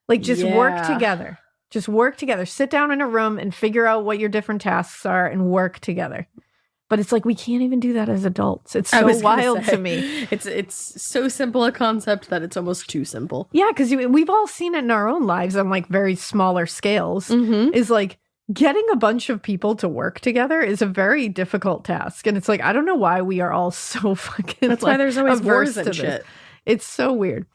Like, just work Yeah. together. Just work together. Sit down in a room and figure out what your different tasks are and work together. But it's like, we can't even do that as adults. It's so wild to me. It's so simple a concept that it's almost too simple. Yeah, because we've all seen it in our own lives on like very smaller scales. Is like, getting a bunch of people to work together is a very difficult task. And it's like, I don't know why we are all so fucking That's why there's always averse wars and to shit. this. It's so weird.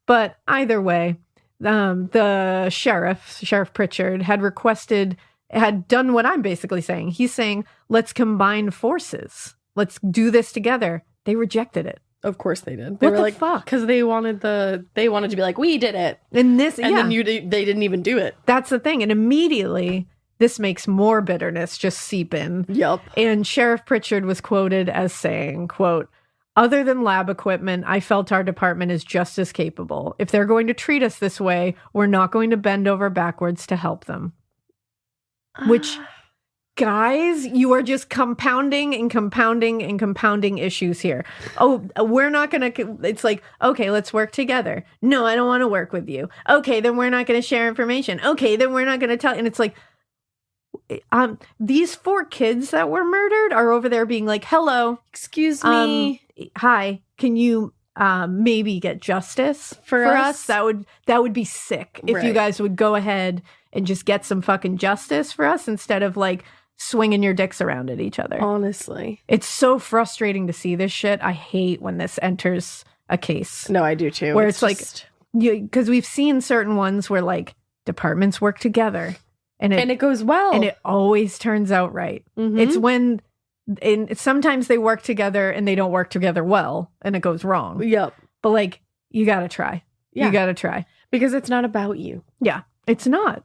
But either way, the Sheriff Pritchard, had done what I'm basically saying. He's saying, let's combine forces. Let's do this together. They rejected it. Of course they did. What the fuck? Because they wanted to be like, we did it. And Then they didn't even do it. That's the thing. And immediately, this makes more bitterness just seep in. Yup. And Sheriff Pritchard was quoted as saying, quote, "Other than lab equipment, I felt our department is just as capable. If they're going to treat us this way, we're not going to bend over backwards to help them." Which, guys, you are just compounding issues here. Oh, we're not going to, it's like, okay, let's work together. No, I don't want to work with you. Okay, then we're not going to share information. Okay, then we're not going to tell. And it's like, these 4 kids that were murdered are over there being like, hello, Excuse me. hi, can you maybe get justice for us? That would be sick if you Right. guys would go ahead and just get some fucking justice for us instead of like swinging your dicks around at each other. Honestly. It's so frustrating to see this shit. I hate when this enters a case. No, I do too. Where it's like, because we've seen certain ones where like departments work together and it goes well. and it always turns out right. Mhm. It's when, and sometimes they work together and they don't work together well and it goes wrong. Yep. But like, you got to try. Yeah. You got to try. Because it's not about you. Yeah, it's not.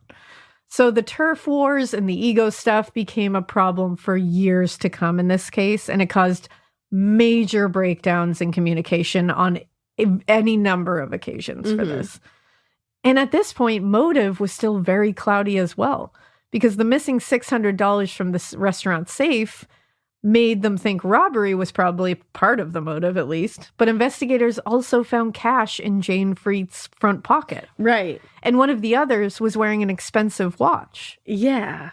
So the turf wars and the ego stuff became a problem for years to come in this case, and it caused major breakdowns in communication on any number of occasions for this. And at this point, motive was still very cloudy as well, because the missing $600 from this restaurant safe made them think robbery was probably part of the motive, at least. But investigators also found cash in Jayne Fried's front pocket. Right. And one of the others was wearing an expensive watch. Yeah.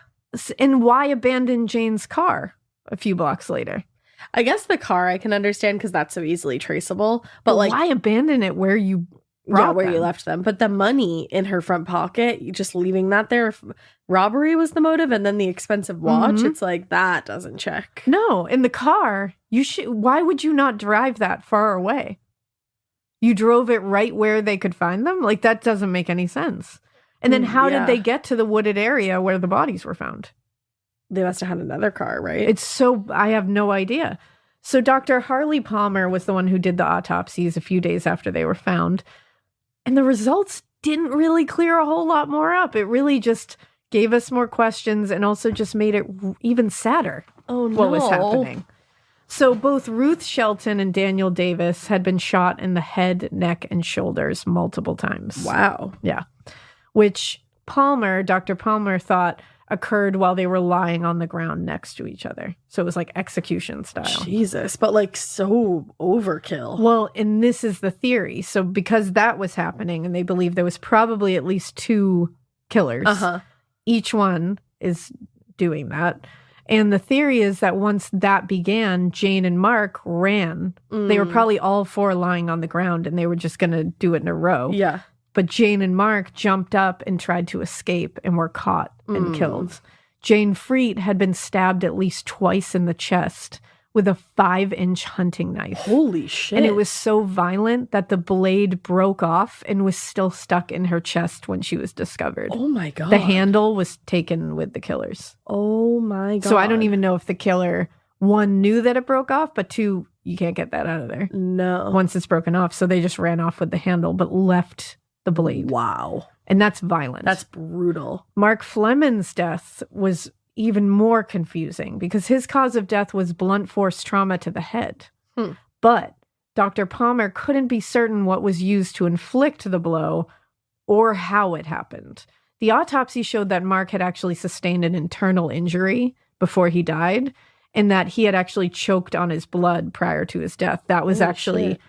And why abandon Jayne's car a few blocks later? I guess the car I can understand because that's so easily traceable. But like, why abandon it where you where them? you left them? But the money in her front pocket, you just leaving that there. Robbery was the motive, and then the expensive watch. It's like that doesn't check. No, in the car, you should. Why would you not drive that far away? You drove it right where they could find them? Like, that doesn't make any sense. And then how Yeah. did they get to the wooded area where the bodies were found? They must have had another car, right? I have no idea. So Dr. Harley Palmer was the one who did the autopsies a few days after they were found. And the results didn't really clear a whole lot more up. It really just gave us more questions and also just made it even sadder. Oh, no. What was happening. So both Ruth Shelton and Daniel Davis had been shot in the head, neck, and shoulders multiple times. Wow. Yeah. Which Dr. Palmer thought occurred while they were lying on the ground next to each other. So it was like execution style. Jesus, but like so overkill. Well, and this is the theory. So because that was happening and they believe there was probably at least 2 killers, each one is doing that. And the theory is that once that began, Jayne and Mark ran. They were probably all 4 lying on the ground and they were just going to do it in a row. Yeah. But Jayne and Mark jumped up and tried to escape and were caught and killed. Jayne Fried had been stabbed at least twice in the chest with a 5-inch hunting knife. Holy shit. And it was so violent that the blade broke off and was still stuck in her chest when she was discovered. Oh my God. The handle was taken with the killers. Oh my God. So I don't even know if the killer, 1, knew that it broke off, but 2, you can't get that out of there No. once it's broken off. So they just ran off with the handle, but left the blade. Wow. And that's violent. That's brutal. Mark Flemmonds' death was even more confusing because his cause of death was blunt force trauma to the head. But Dr. Palmer couldn't be certain what was used to inflict the blow or how it happened. The autopsy showed that Mark had actually sustained an internal injury before he died and that he had actually choked on his blood prior to his death. That was shit.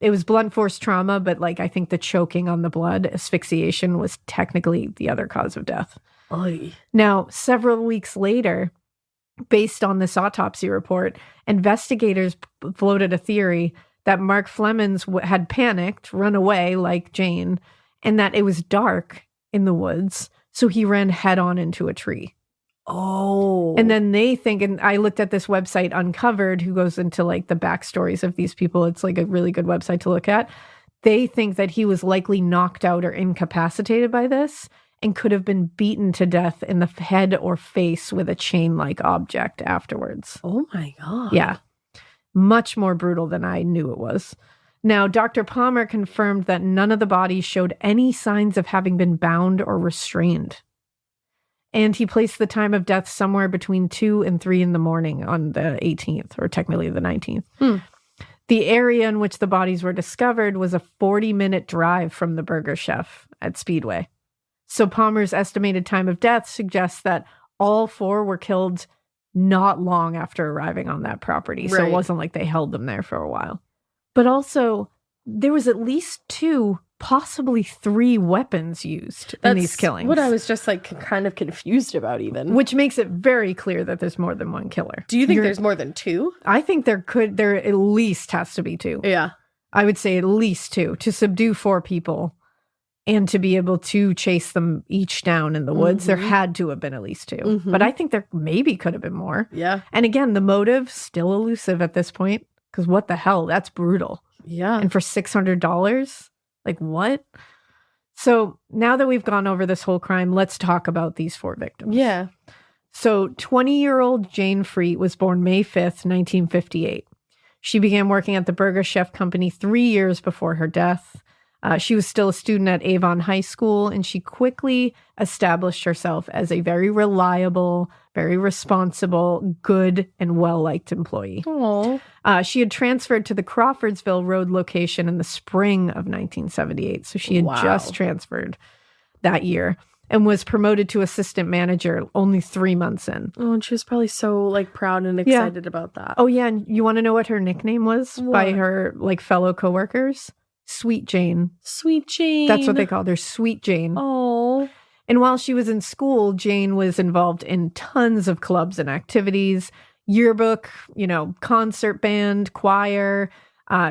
It was blunt force trauma, but like I think the choking on the blood, asphyxiation, was technically the other cause of death. Oy. Now, several weeks later, based on this autopsy report, investigators floated a theory that Mark Flemmonds had panicked, run away like Jayne, and that it was dark in the woods, so he ran head on into a tree. Oh. And then they think, and I looked at this website Uncovered, who goes into like the backstories of these people. It's like a really good website to look at. They think that he was likely knocked out or incapacitated by this and could have been beaten to death in the head or face with a chain-like object afterwards. Oh my God. Yeah. Much more brutal than I knew it was. Now, Dr. Palmer confirmed that none of the bodies showed any signs of having been bound or restrained. And he placed the time of death somewhere between 2 and 3 in the morning on the 18th, or technically the 19th. The area in which the bodies were discovered was a 40-minute drive from the Burger Chef at Speedway. So Palmer's estimated time of death suggests that all 4 were killed not long after arriving on that property. So it Right. wasn't like they held them there for a while. But also, there was at least 2, possibly 3 weapons used in these killings. What I was just like kind of confused about even. Which makes it very clear that there's more than one killer. Do you think there's more than 2? I think there at least has to be 2. Yeah. I would say at least 2 to subdue 4 people and to be able to chase them each down in the woods. There had to have been at least 2. But I think there maybe could have been more. Yeah. And again, the motive still elusive at this point because what the hell? That's brutal. Yeah. And for $600, like what? So now that we've gone over this whole crime, let's talk about these 4 victims. Yeah. So 20-year-old Jayne Fried was born May 5th, 1958. She began working at the Burger Chef Company 3 years before her death. She was still a student at Avon High School, and she quickly established herself as a very reliable, very responsible, good, and well-liked employee. Oh. She had transferred to the Crawfordsville Road location in the spring of 1978, so she had just transferred that year and was promoted to assistant manager only 3 months in. Oh, and she was probably so like proud and excited about that. Oh, yeah, and you want to know what her nickname was by her like fellow coworkers? Sweet Jayne. Sweet Jayne. That's what they called her, Sweet Jayne. Oh. And while she was in school, Jayne was involved in tons of clubs and activities, yearbook, concert band, choir.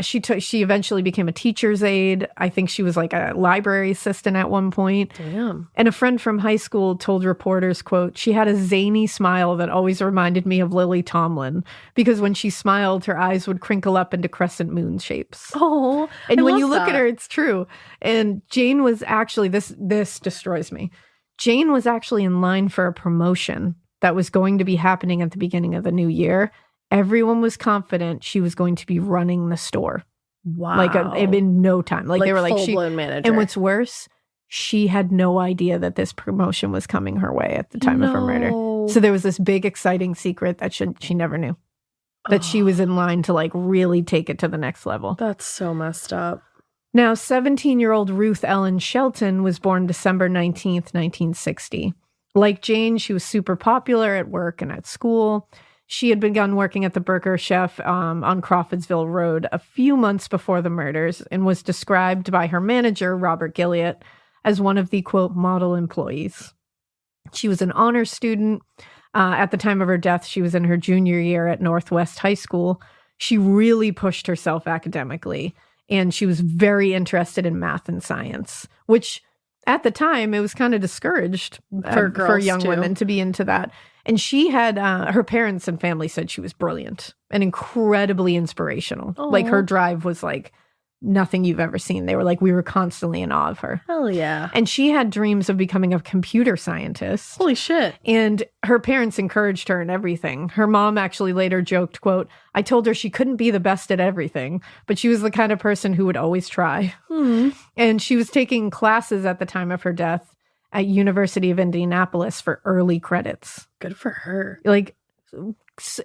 She eventually became a teacher's aide. I think she was like a library assistant at one point. Damn. And a friend from high school told reporters, quote, she had a zany smile that always reminded me of Lily Tomlin because when she smiled, her eyes would crinkle up into crescent moon shapes. Oh, and I when love you look that. at her, it's true. And Jayne was actually, this destroys me. Jayne was actually in line for a promotion that was going to be happening at the beginning of the new year. Everyone was confident she was going to be running the store. Wow. Like in no time. Like they were like, full-blown manager. And what's worse, she had no idea that this promotion was coming her way at the time of her murder. So there was this big, exciting secret that she never knew. That she was in line to like really take it to the next level. That's so messed up. Now, 17-year-old Ruth Ellen Shelton was born December 19th, 1960. Like Jayne, she was super popular at work and at school. She had begun working at the Burger Chef on Crawfordsville Road a few months before the murders and was described by her manager, Robert Gilliott, as one of the, quote, model employees. She was an honors student. At the time of her death, she was in her junior year at Northwest High School. She really pushed herself academically, and she was very interested in math and science, which at the time, it was kind of discouraged for young women to be into that. And she had, her parents and family said she was brilliant and incredibly inspirational. Aww. Like her drive was like nothing you've ever seen. They were like, we were constantly in awe of her. Hell yeah. And she had dreams of becoming a computer scientist. Holy shit. And her parents encouraged her in everything. Her mom actually later joked, quote, I told her she couldn't be the best at everything, but she was the kind of person who would always try. And she was taking classes at the time of her death at University of Indianapolis for early credits. Good for her. Like,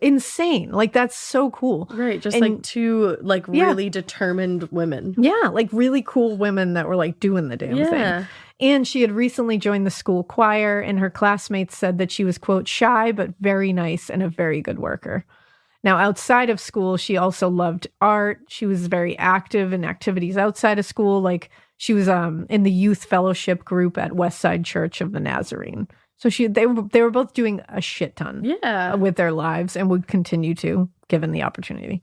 insane. Like, that's so cool. Right. Just And- like two like really determined women. Yeah, like really cool women that were like doing the damn thing. And she had recently joined the school choir, and her classmates said that she was, quote, shy, but very nice and a very good worker. Now, outside of school, she also loved art. She was very active in activities outside of school. Like she was in the youth fellowship group at Westside Church of the Nazarene. So they were both doing a shit ton with their lives and would continue to, given the opportunity.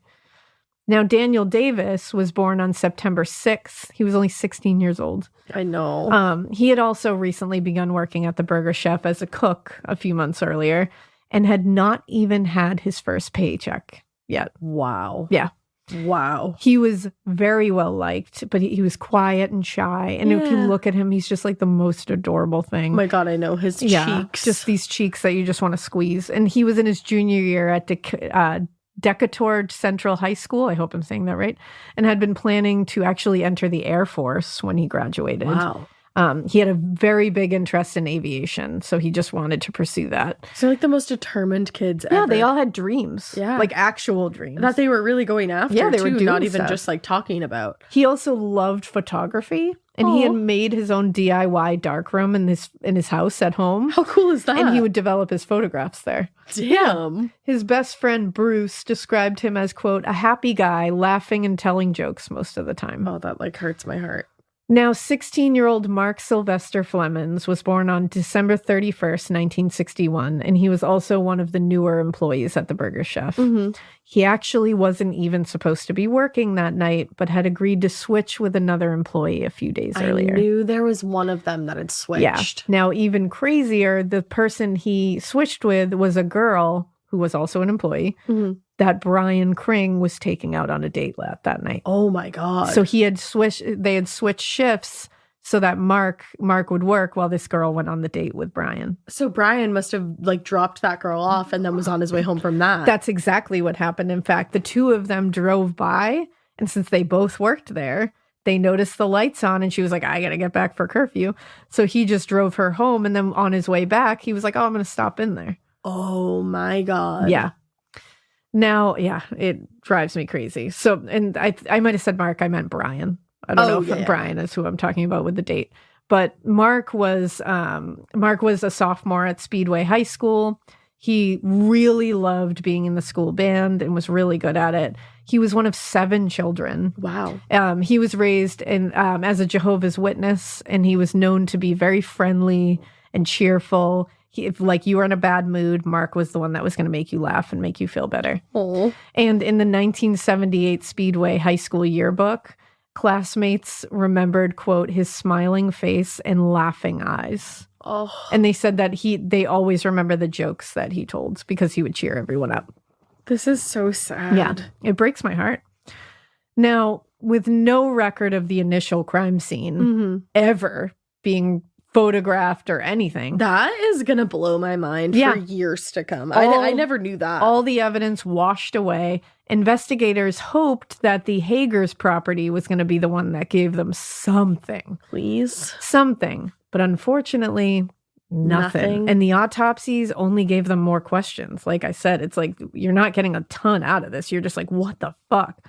Now, Daniel Davis was born on September 6th. He was only 16 years old. I know. He had also recently begun working at the Burger Chef as a cook a few months earlier and had not even had his first paycheck yet. Wow. Yeah. Wow. He was very well liked, but he was quiet and shy. And if you look at him, he's just like the most adorable thing. Oh my God, I know. His cheeks. Just these cheeks that you just want to squeeze. And he was in his junior year at Decatur Central High School. I hope I'm saying that right. And had been planning to actually enter the Air Force when he graduated. Wow. He had a very big interest in aviation, so he just wanted to pursue that. So like the most determined kids ever. Yeah, they all had dreams. Yeah. Like actual dreams. that they were really going after. Yeah, they were too, doing not even stuff. just like talking about. He also loved photography, and he had made his own DIY darkroom in his house at home. How cool is that? And he would develop his photographs there. Damn. His best friend, Bruce, described him as, quote, a happy guy, laughing and telling jokes most of the time. Oh, that like hurts my heart. Now, 16-year-old Mark Sylvester Flemmonds was born on December 31st, 1961, and he was also one of the newer employees at the Burger Chef. He actually wasn't even supposed to be working that night, but had agreed to switch with another employee a few days earlier. I knew there was one of them that had switched. Yeah. Now, even crazier, the person he switched with was a girl who was also an employee that Bryan Kring was taking out on a date that night. Oh my God. So they had switched shifts so that Mark would work while this girl went on the date with Bryan. So Bryan must have like dropped that girl off and then was on his way home from that. That's exactly what happened. In fact, the two of them drove by, and since they both worked there, they noticed the lights on, and she was like, I gotta get back for curfew. So he just drove her home, and then on his way back, he was like, oh, I'm gonna stop in there. Oh my God. Yeah. Now, yeah, it drives me crazy. So, and I might have said Mark, I meant Bryan. I don't know if Bryan is who I'm talking about with the date. But Mark was a sophomore at Speedway High School. He really loved being in the school band and was really good at it. He was one of 7 children. Wow. He was raised as a Jehovah's Witness, and he was known to be very friendly and cheerful. If like you were in a bad mood, Mark was the one that was going to make you laugh and make you feel better. Oh. And in the 1978 Speedway high school yearbook, classmates remembered, quote, his smiling face and laughing eyes. Oh. And they said that they always remember the jokes that he told because he would cheer everyone up. This is so sad. Yeah, it breaks my heart. Now, with no record of the initial crime scene ever being photographed or anything. That is going to blow my mind for years to come. I never knew that. All the evidence washed away. Investigators hoped that the Hagers property was going to be the one that gave them something. Please. Something. But unfortunately, nothing. And the autopsies only gave them more questions. Like I said, it's like you're not getting a ton out of this. You're just like, what the fuck?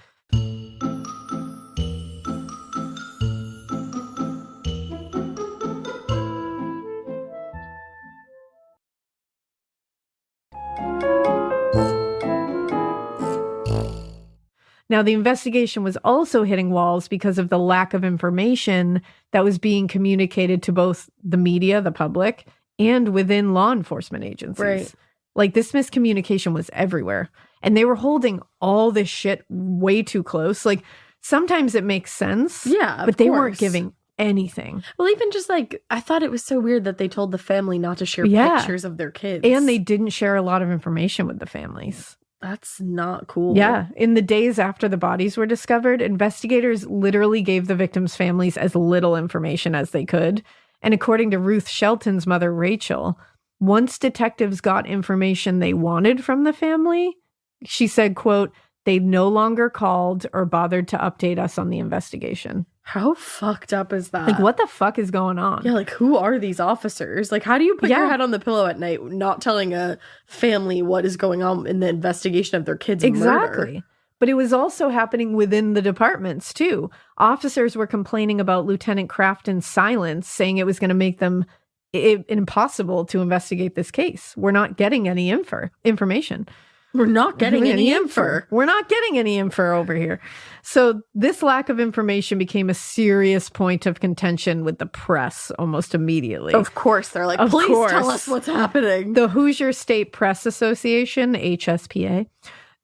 Now, the investigation was also hitting walls because of the lack of information that was being communicated to both the media, the public, and within law enforcement agencies. Right. Like, this miscommunication was everywhere. And they were holding all this shit way too close. Like, sometimes it makes sense. Yeah, but they weren't giving anything. Well, even just like, I thought it was so weird that they told the family not to share pictures of their kids. And they didn't share a lot of information with the families. That's not cool. Yeah. In the days after the bodies were discovered, investigators literally gave the victims' families as little information as they could. And according to Ruth Shelton's mother, Rachel, once detectives got information they wanted from the family, she said, quote, they no longer called or bothered to update us on the investigation. How fucked up is that? Like, what the fuck is going on? Yeah, like, who are these officers? Like, how do you put your head on the pillow at night not telling a family what is going on in the investigation of their kids' Exactly. murder? But it was also happening within the departments, too. Officers were complaining about Lieutenant Crafton's silence, saying it was going to make them impossible to investigate this case. We're not getting any information. We're not getting any info. We're not getting any info over here. So this lack of information became a serious point of contention with the press almost immediately. Of course. They're like, please tell us what's happening. The Hoosier State Press Association, HSPA,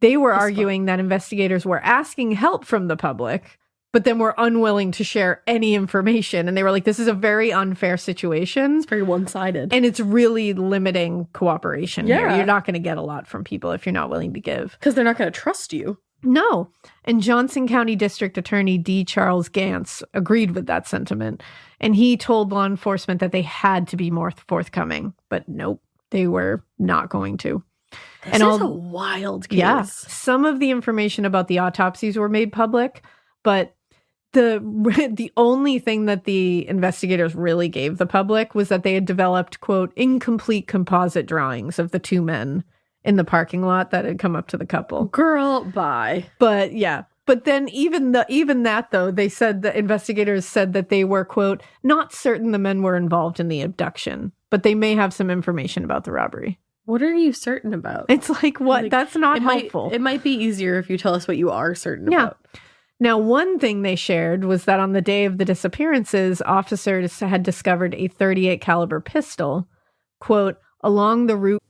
they were arguing that investigators were asking help from the public, but then were unwilling to share any information. And they were like, this is a very unfair situation. It's very one-sided. And it's really limiting cooperation here. You're not going to get a lot from people if you're not willing to give. Because they're not going to trust you. No. And Johnson County District Attorney D. Charles Gantz agreed with that sentiment. And he told law enforcement that they had to be more forthcoming. But nope, they were not going to. This is a wild case. Yeah. Some of the information about the autopsies were made public, but the only thing that the investigators really gave the public was that they had developed, quote, incomplete composite drawings of the two men in the parking lot that had come up to the couple. Girl, bye. But yeah. But then even that, though, they said the investigators said that they were, quote, not certain the men were involved in the abduction, but they may have some information about the robbery. What are you certain about? It's like, what? Like, that's not helpful. It might be easier if you tell us what you are certain about. Now, one thing they shared was that on the day of the disappearances, officers had discovered a .38 caliber pistol, quote, along the route.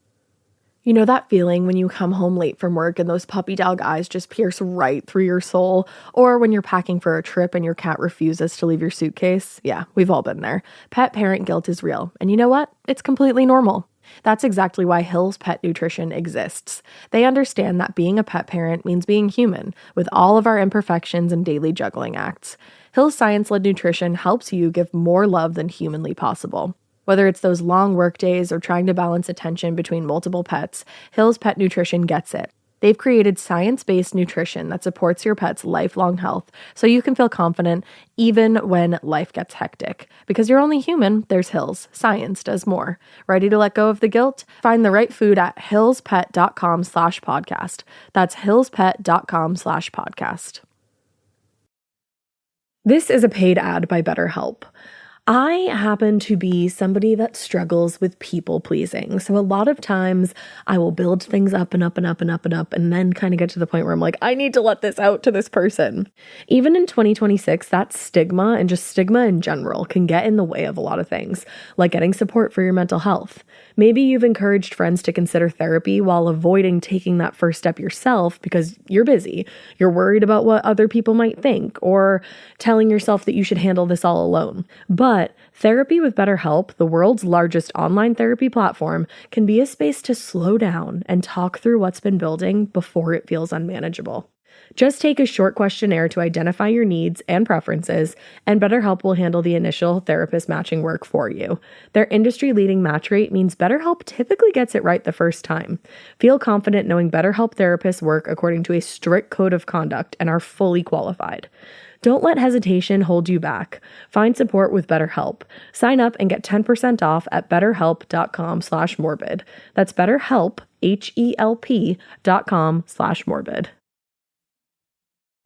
You know that feeling when you come home late from work and those puppy dog eyes just pierce right through your soul? Or when you're packing for a trip and your cat refuses to leave your suitcase? Yeah, we've all been there. Pet parent guilt is real. And you know what? It's completely normal. That's exactly why Hill's Pet Nutrition exists. They understand that being a pet parent means being human, with all of our imperfections and daily juggling acts. Hill's science-led nutrition helps you give more love than humanly possible. Whether it's those long work days or trying to balance attention between multiple pets, Hill's Pet Nutrition gets it. They've created science-based nutrition that supports your pet's lifelong health so you can feel confident even when life gets hectic. Because you're only human, there's Hill's. Science does more. Ready to let go of the guilt? Find the right food at hillspet.com/podcast. That's hillspet.com/podcast. This is a paid ad by BetterHelp. I happen to be somebody that struggles with people pleasing. So a lot of times I will build things up and up and up and up and up and then kind of get to the point where I'm like, I need to let this out to this person. Even in 2026, that stigma and just stigma in general can get in the way of a lot of things, like getting support for your mental health. Maybe you've encouraged friends to consider therapy while avoiding taking that first step yourself because you're busy. You're worried about what other people might think, or telling yourself that you should handle this all alone. But therapy with BetterHelp, the world's largest online therapy platform, can be a space to slow down and talk through what's been building before it feels unmanageable. Just take a short questionnaire to identify your needs and preferences, and BetterHelp will handle the initial therapist matching work for you. Their industry-leading match rate means BetterHelp typically gets it right the first time. Feel confident knowing BetterHelp therapists work according to a strict code of conduct and are fully qualified. Don't let hesitation hold you back. Find support with BetterHelp. Sign up and get 10% off at betterhelp.com/morbid. That's BetterHelp, HELP.com/morbid.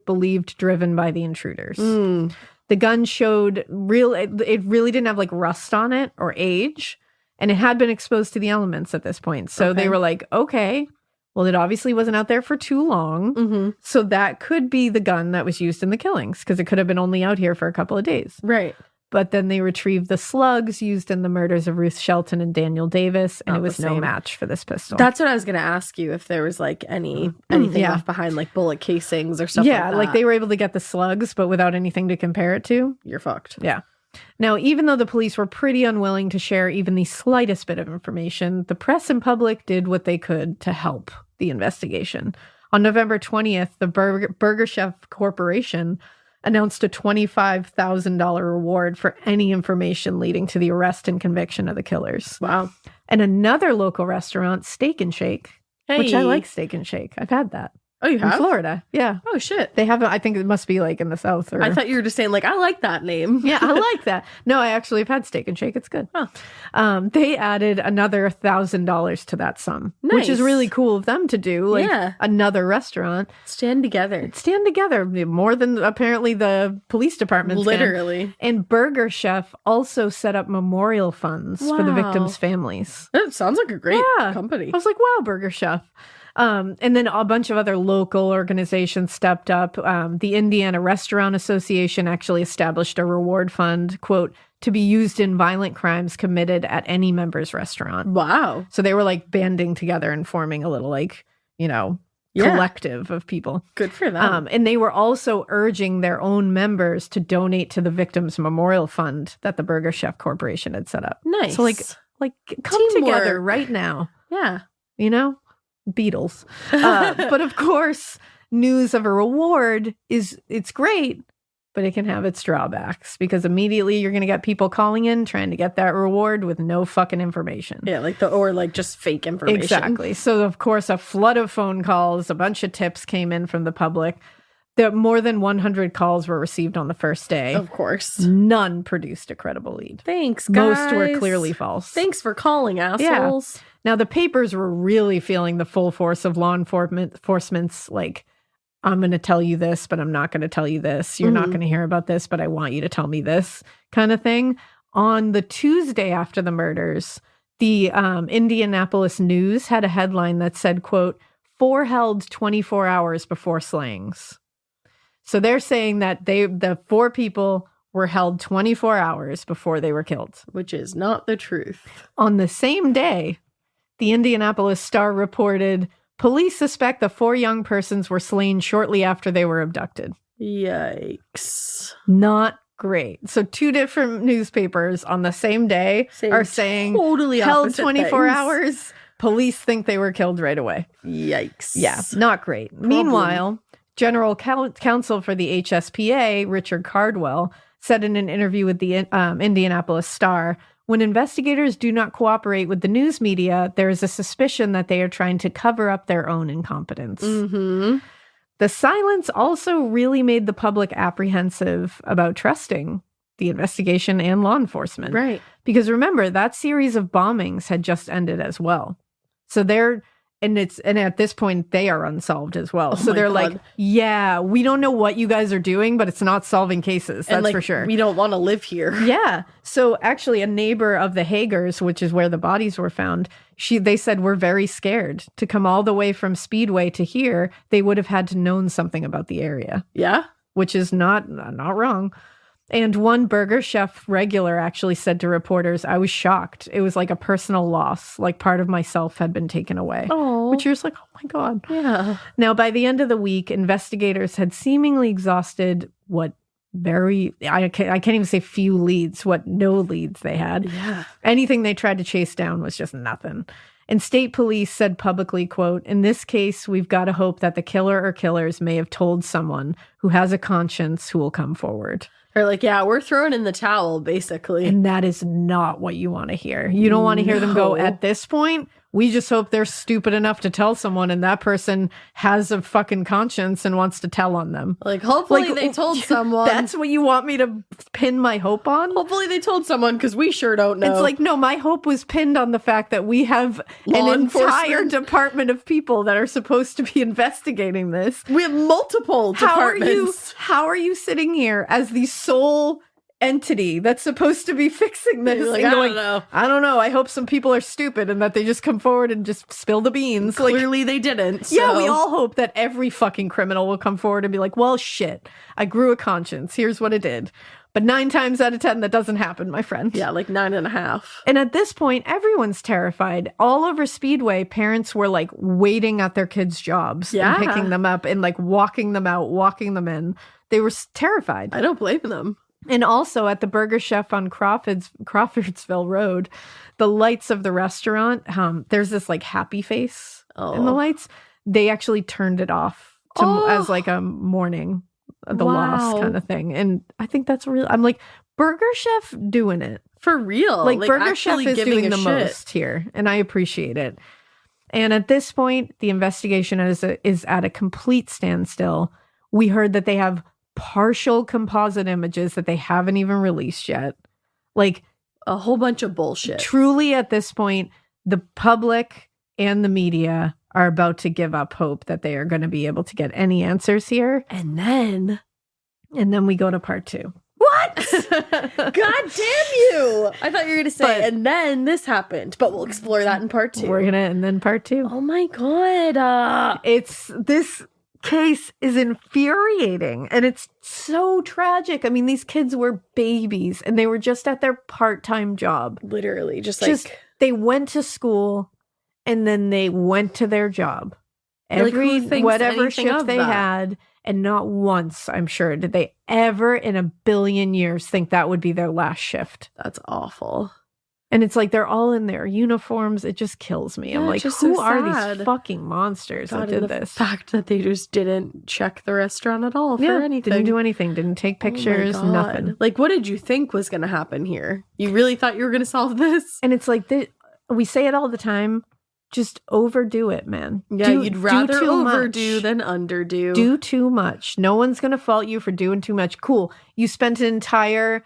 Believed driven by the intruders. The gun showed it really didn't have like rust on it or age, and it had been exposed to the elements at this point. So they were like, okay, well, it obviously wasn't out there for too long. So that could be the gun that was used in the killings, because it could have been only out here for a couple of days. Right. But then they retrieved the slugs used in the murders of Ruth Shelton and Daniel Davis, and it was no match for this pistol. That's what I was going to ask you, if there was like anything left behind, like bullet casings or stuff like that. Yeah, like they were able to get the slugs, but without anything to compare it to. You're fucked. Yeah. Now, even though the police were pretty unwilling to share even the slightest bit of information, the press and public did what they could to help the investigation. On November 20th, the Burger Chef Corporation announced a $25,000 reward for any information leading to the arrest and conviction of the killers. Wow. And another local restaurant, Steak and Shake, which I like Steak and Shake. I've had that. Oh, you have? In Florida. Yeah. Oh, shit. They haven't, I think it must be like in the South. Or... I thought you were just saying like, I like that name. Yeah, I like that. No, I actually have had Steak and Shake. It's good. Huh. They added another $1,000 to that sum, which is really cool of them to do. Like another restaurant. Stand together. Stand together. More than apparently the police department. Literally. And Burger Chef also set up memorial funds for the victims' families. That sounds like a great company. I was like, wow, Burger Chef. And then a bunch of other local organizations stepped up. The Indiana Restaurant Association actually established a reward fund, quote, to be used in violent crimes committed at any member's restaurant. Wow. So they were like banding together and forming a little like, collective of people. Good for them. And they were also urging their own members to donate to the Victims Memorial Fund that the Burger Chef Corporation had set up. Nice. So like come Teamwork. together right now. Yeah. Beatles. But of course, news of a reward it's great, but it can have its drawbacks, because immediately you're going to get people calling in trying to get that reward with no fucking information. Yeah, or just fake information. Exactly. So of course, a flood of phone calls, a bunch of tips came in from the public. More than 100 calls were received on the first day. Of course. None produced a credible lead. Thanks, guys. Most were clearly false. Thanks for calling, assholes. Yeah. Now, the papers were really feeling the full force of law enforcement's, like, I'm going to tell you this, but I'm not going to tell you this. You're not going to hear about this, but I want you to tell me this kind of thing. On the Tuesday after the murders, the Indianapolis News had a headline that said, quote, 4 held 24 hours before slayings. So they're saying that the 4 people were held 24 hours before they were killed. Which is not the truth. On the same day, the Indianapolis Star reported, police suspect the 4 young persons were slain shortly after they were abducted. Yikes. Not great. So 2 different newspapers on the same day are saying totally held 24 things. hours. Police think they were killed right away. Yikes. Yeah, not great. Problem. Meanwhile, General Counsel for the HSPA, Richard Cardwell, said in an interview with the Indianapolis Star, when investigators do not cooperate with the news media, there is a suspicion that they are trying to cover up their own incompetence. Mm-hmm. The silence also really made the public apprehensive about trusting the investigation and law enforcement. Right. Because remember, that series of bombings had just ended as well. So they're And at this point, they are unsolved as well. So they're God. like, yeah, we don't know what you guys are doing, but it's not solving cases. That's for sure. We don't want to live here. Yeah. So actually, a neighbor of the Hagers, which is where the bodies were found, they said we're very scared to come all the way from Speedway to here. They would have had to known something about the area. Yeah. Which is not wrong. And one Burger Chef regular actually said to reporters, I was shocked. It was like a personal loss, like part of myself had been taken away. Oh. Which you're just like, oh my God. Yeah. Now, by the end of the week, investigators had seemingly exhausted I can't even say few leads, what no leads they had. Yeah. Anything they tried to chase down was just nothing. And state police said publicly, quote, in this case, we've got to hope that the killer or killers may have told someone who has a conscience who will come forward. They're like, yeah, we're throwing in the towel, basically. And that is not what you want to hear. You don't want to hear them go, at this point, we just hope they're stupid enough to tell someone and that person has a fucking conscience and wants to tell on them. Like, hopefully they told someone. That's what you want me to pin my hope on? Hopefully they told someone, because we sure don't know. It's like, no, my hope was pinned on the fact that we have an entire department of people that are supposed to be investigating this. We have multiple departments. How are you sitting here as the sole entity that's supposed to be fixing this? Like, and I don't know. I hope some people are stupid and that they just come forward and just spill the beans. Clearly they didn't. So. Yeah, we all hope that every fucking criminal will come forward and be like, well, shit, I grew a conscience. Here's what I did. But 9 times out of 10, that doesn't happen, my friend. Yeah, like 9.5. And at this point, everyone's terrified. All over Speedway, parents were like waiting at their kids' jobs and picking them up and like walking them out, walking them in. They were terrified. I don't blame them. And also at the Burger Chef on Crawfordsville Road, the lights of the restaurant, there's this like happy face in the lights. They actually turned it off as like a mourning the loss kind of thing. And I think that's real. I'm like, Burger Chef doing it. For real. Like Burger Chef is doing the most here. And I appreciate it. And at this point, the investigation is at a complete standstill. We heard that they have partial composite images that they haven't even released yet. Like a whole bunch of bullshit. Truly at this point, the public and the media are about to give up hope that they are going to be able to get any answers here. And then we go to part 2. What? God damn you. I thought you were going to say, and then this happened, but we'll explore that in part 2. And then part 2. Oh my God. This case is infuriating and it's so tragic. I mean, these kids were babies and they were just at their part-time job. Literally, just they went to school and then they went to their job. Whatever shift they had, and not once, I'm sure, did they ever in a billion years think that would be their last shift. That's awful. And it's like they're all in their uniforms. It just kills me. I'm like, who are these fucking monsters that did this? The fact that they just didn't check the restaurant at all for anything. Didn't do anything. Didn't take pictures. Nothing. Like, what did you think was going to happen here? You really thought you were going to solve this? And it's like, we say it all the time. Just overdo it, man. Yeah, you'd rather overdo than underdo. Do too much. No one's going to fault you for doing too much. Cool. You spent an entire...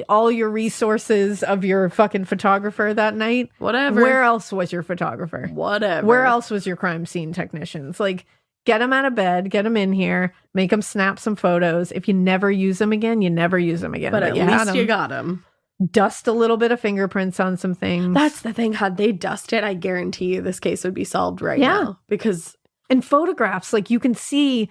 all your resources of your fucking photographer that night. Whatever. Where else was your photographer? Whatever. Where else was your crime scene technicians? Like, get them out of bed, get them in here, make them snap some photos. If you never use them again, you never use them again. But at least you got them. Dust a little bit of fingerprints on some things. That's the thing. Had they dusted, I guarantee you this case would be solved right now. Because in photographs, like, you can see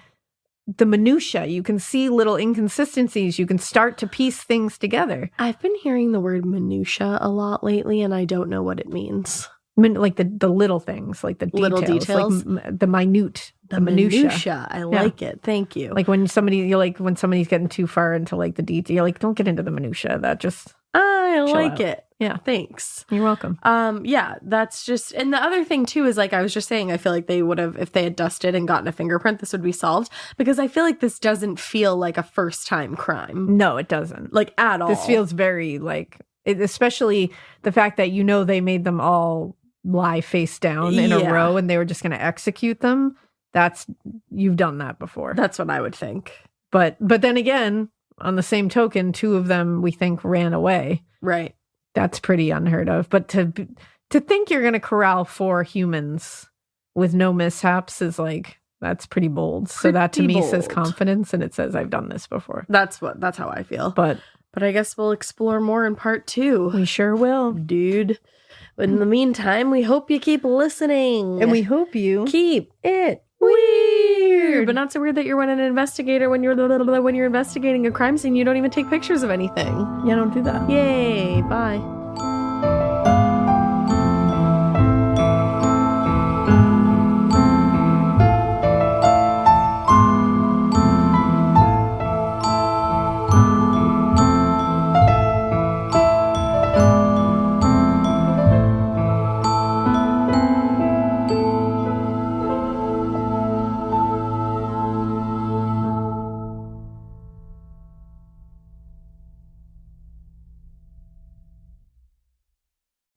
the minutia, you can see little inconsistencies, you can start to piece things together. I've been hearing the word minutia a lot lately, and I don't know what it means. Like the little things, like the little details, like the minute, the minutia. I like it. Thank you. Like when somebody's getting too far into like the detail, you're like, don't get into the minutia. That just I like out. it. Yeah, thanks. You're welcome. Yeah, that's just, and the other thing too is, like I was just saying, I feel like they would have, if they had dusted and gotten a fingerprint, this would be solved, because I feel like this doesn't feel like a first time crime. No, it doesn't. Like at all. This feels very like, especially the fact that they made them all lie face down in a row and they were just going to execute them. You've done that before. That's what I would think. But then again, on the same token, 2 of them we think ran away. Right. That's pretty unheard of. But to think you're going to corral 4 humans with no mishaps is like, that's pretty bold. So that to Pretty me says bold. confidence, and it says I've done this before. That's how I feel. But I guess we'll explore more in part 2. we sure will. Dude. In the meantime, we hope you keep listening. And we hope you keep it weird. But not so weird that you're an investigator when you're investigating a crime scene. You don't even take pictures of anything. Yeah, don't do that. Yay. Bye.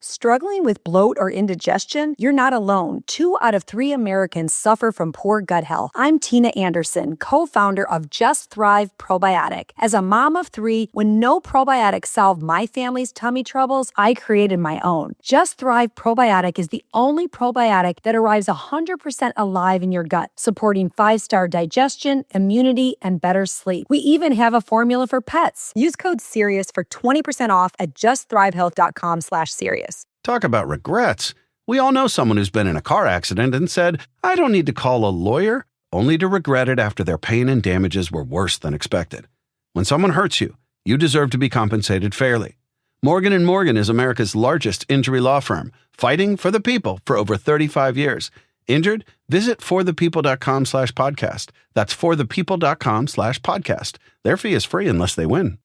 Struggling with bloat or indigestion? You're not alone. 2 out of 3 Americans suffer from poor gut health. I'm Tina Anderson, co-founder of Just Thrive Probiotic. As a mom of 3, when no probiotic solved my family's tummy troubles, I created my own. Just Thrive Probiotic is the only probiotic that arrives 100% alive in your gut, supporting 5-star digestion, immunity, and better sleep. We even have a formula for pets. Use code SIRIUS for 20% off at justthrivehealth.com/serious. Talk about regrets. We all know someone who's been in a car accident and said, I don't need to call a lawyer, only to regret it after their pain and damages were worse than expected. When someone hurts you, you deserve to be compensated fairly. Morgan & Morgan is America's largest injury law firm, fighting for the people for over 35 years. Injured? Visit forthepeople.com/podcast. That's forthepeople.com/podcast. Their fee is free unless they win.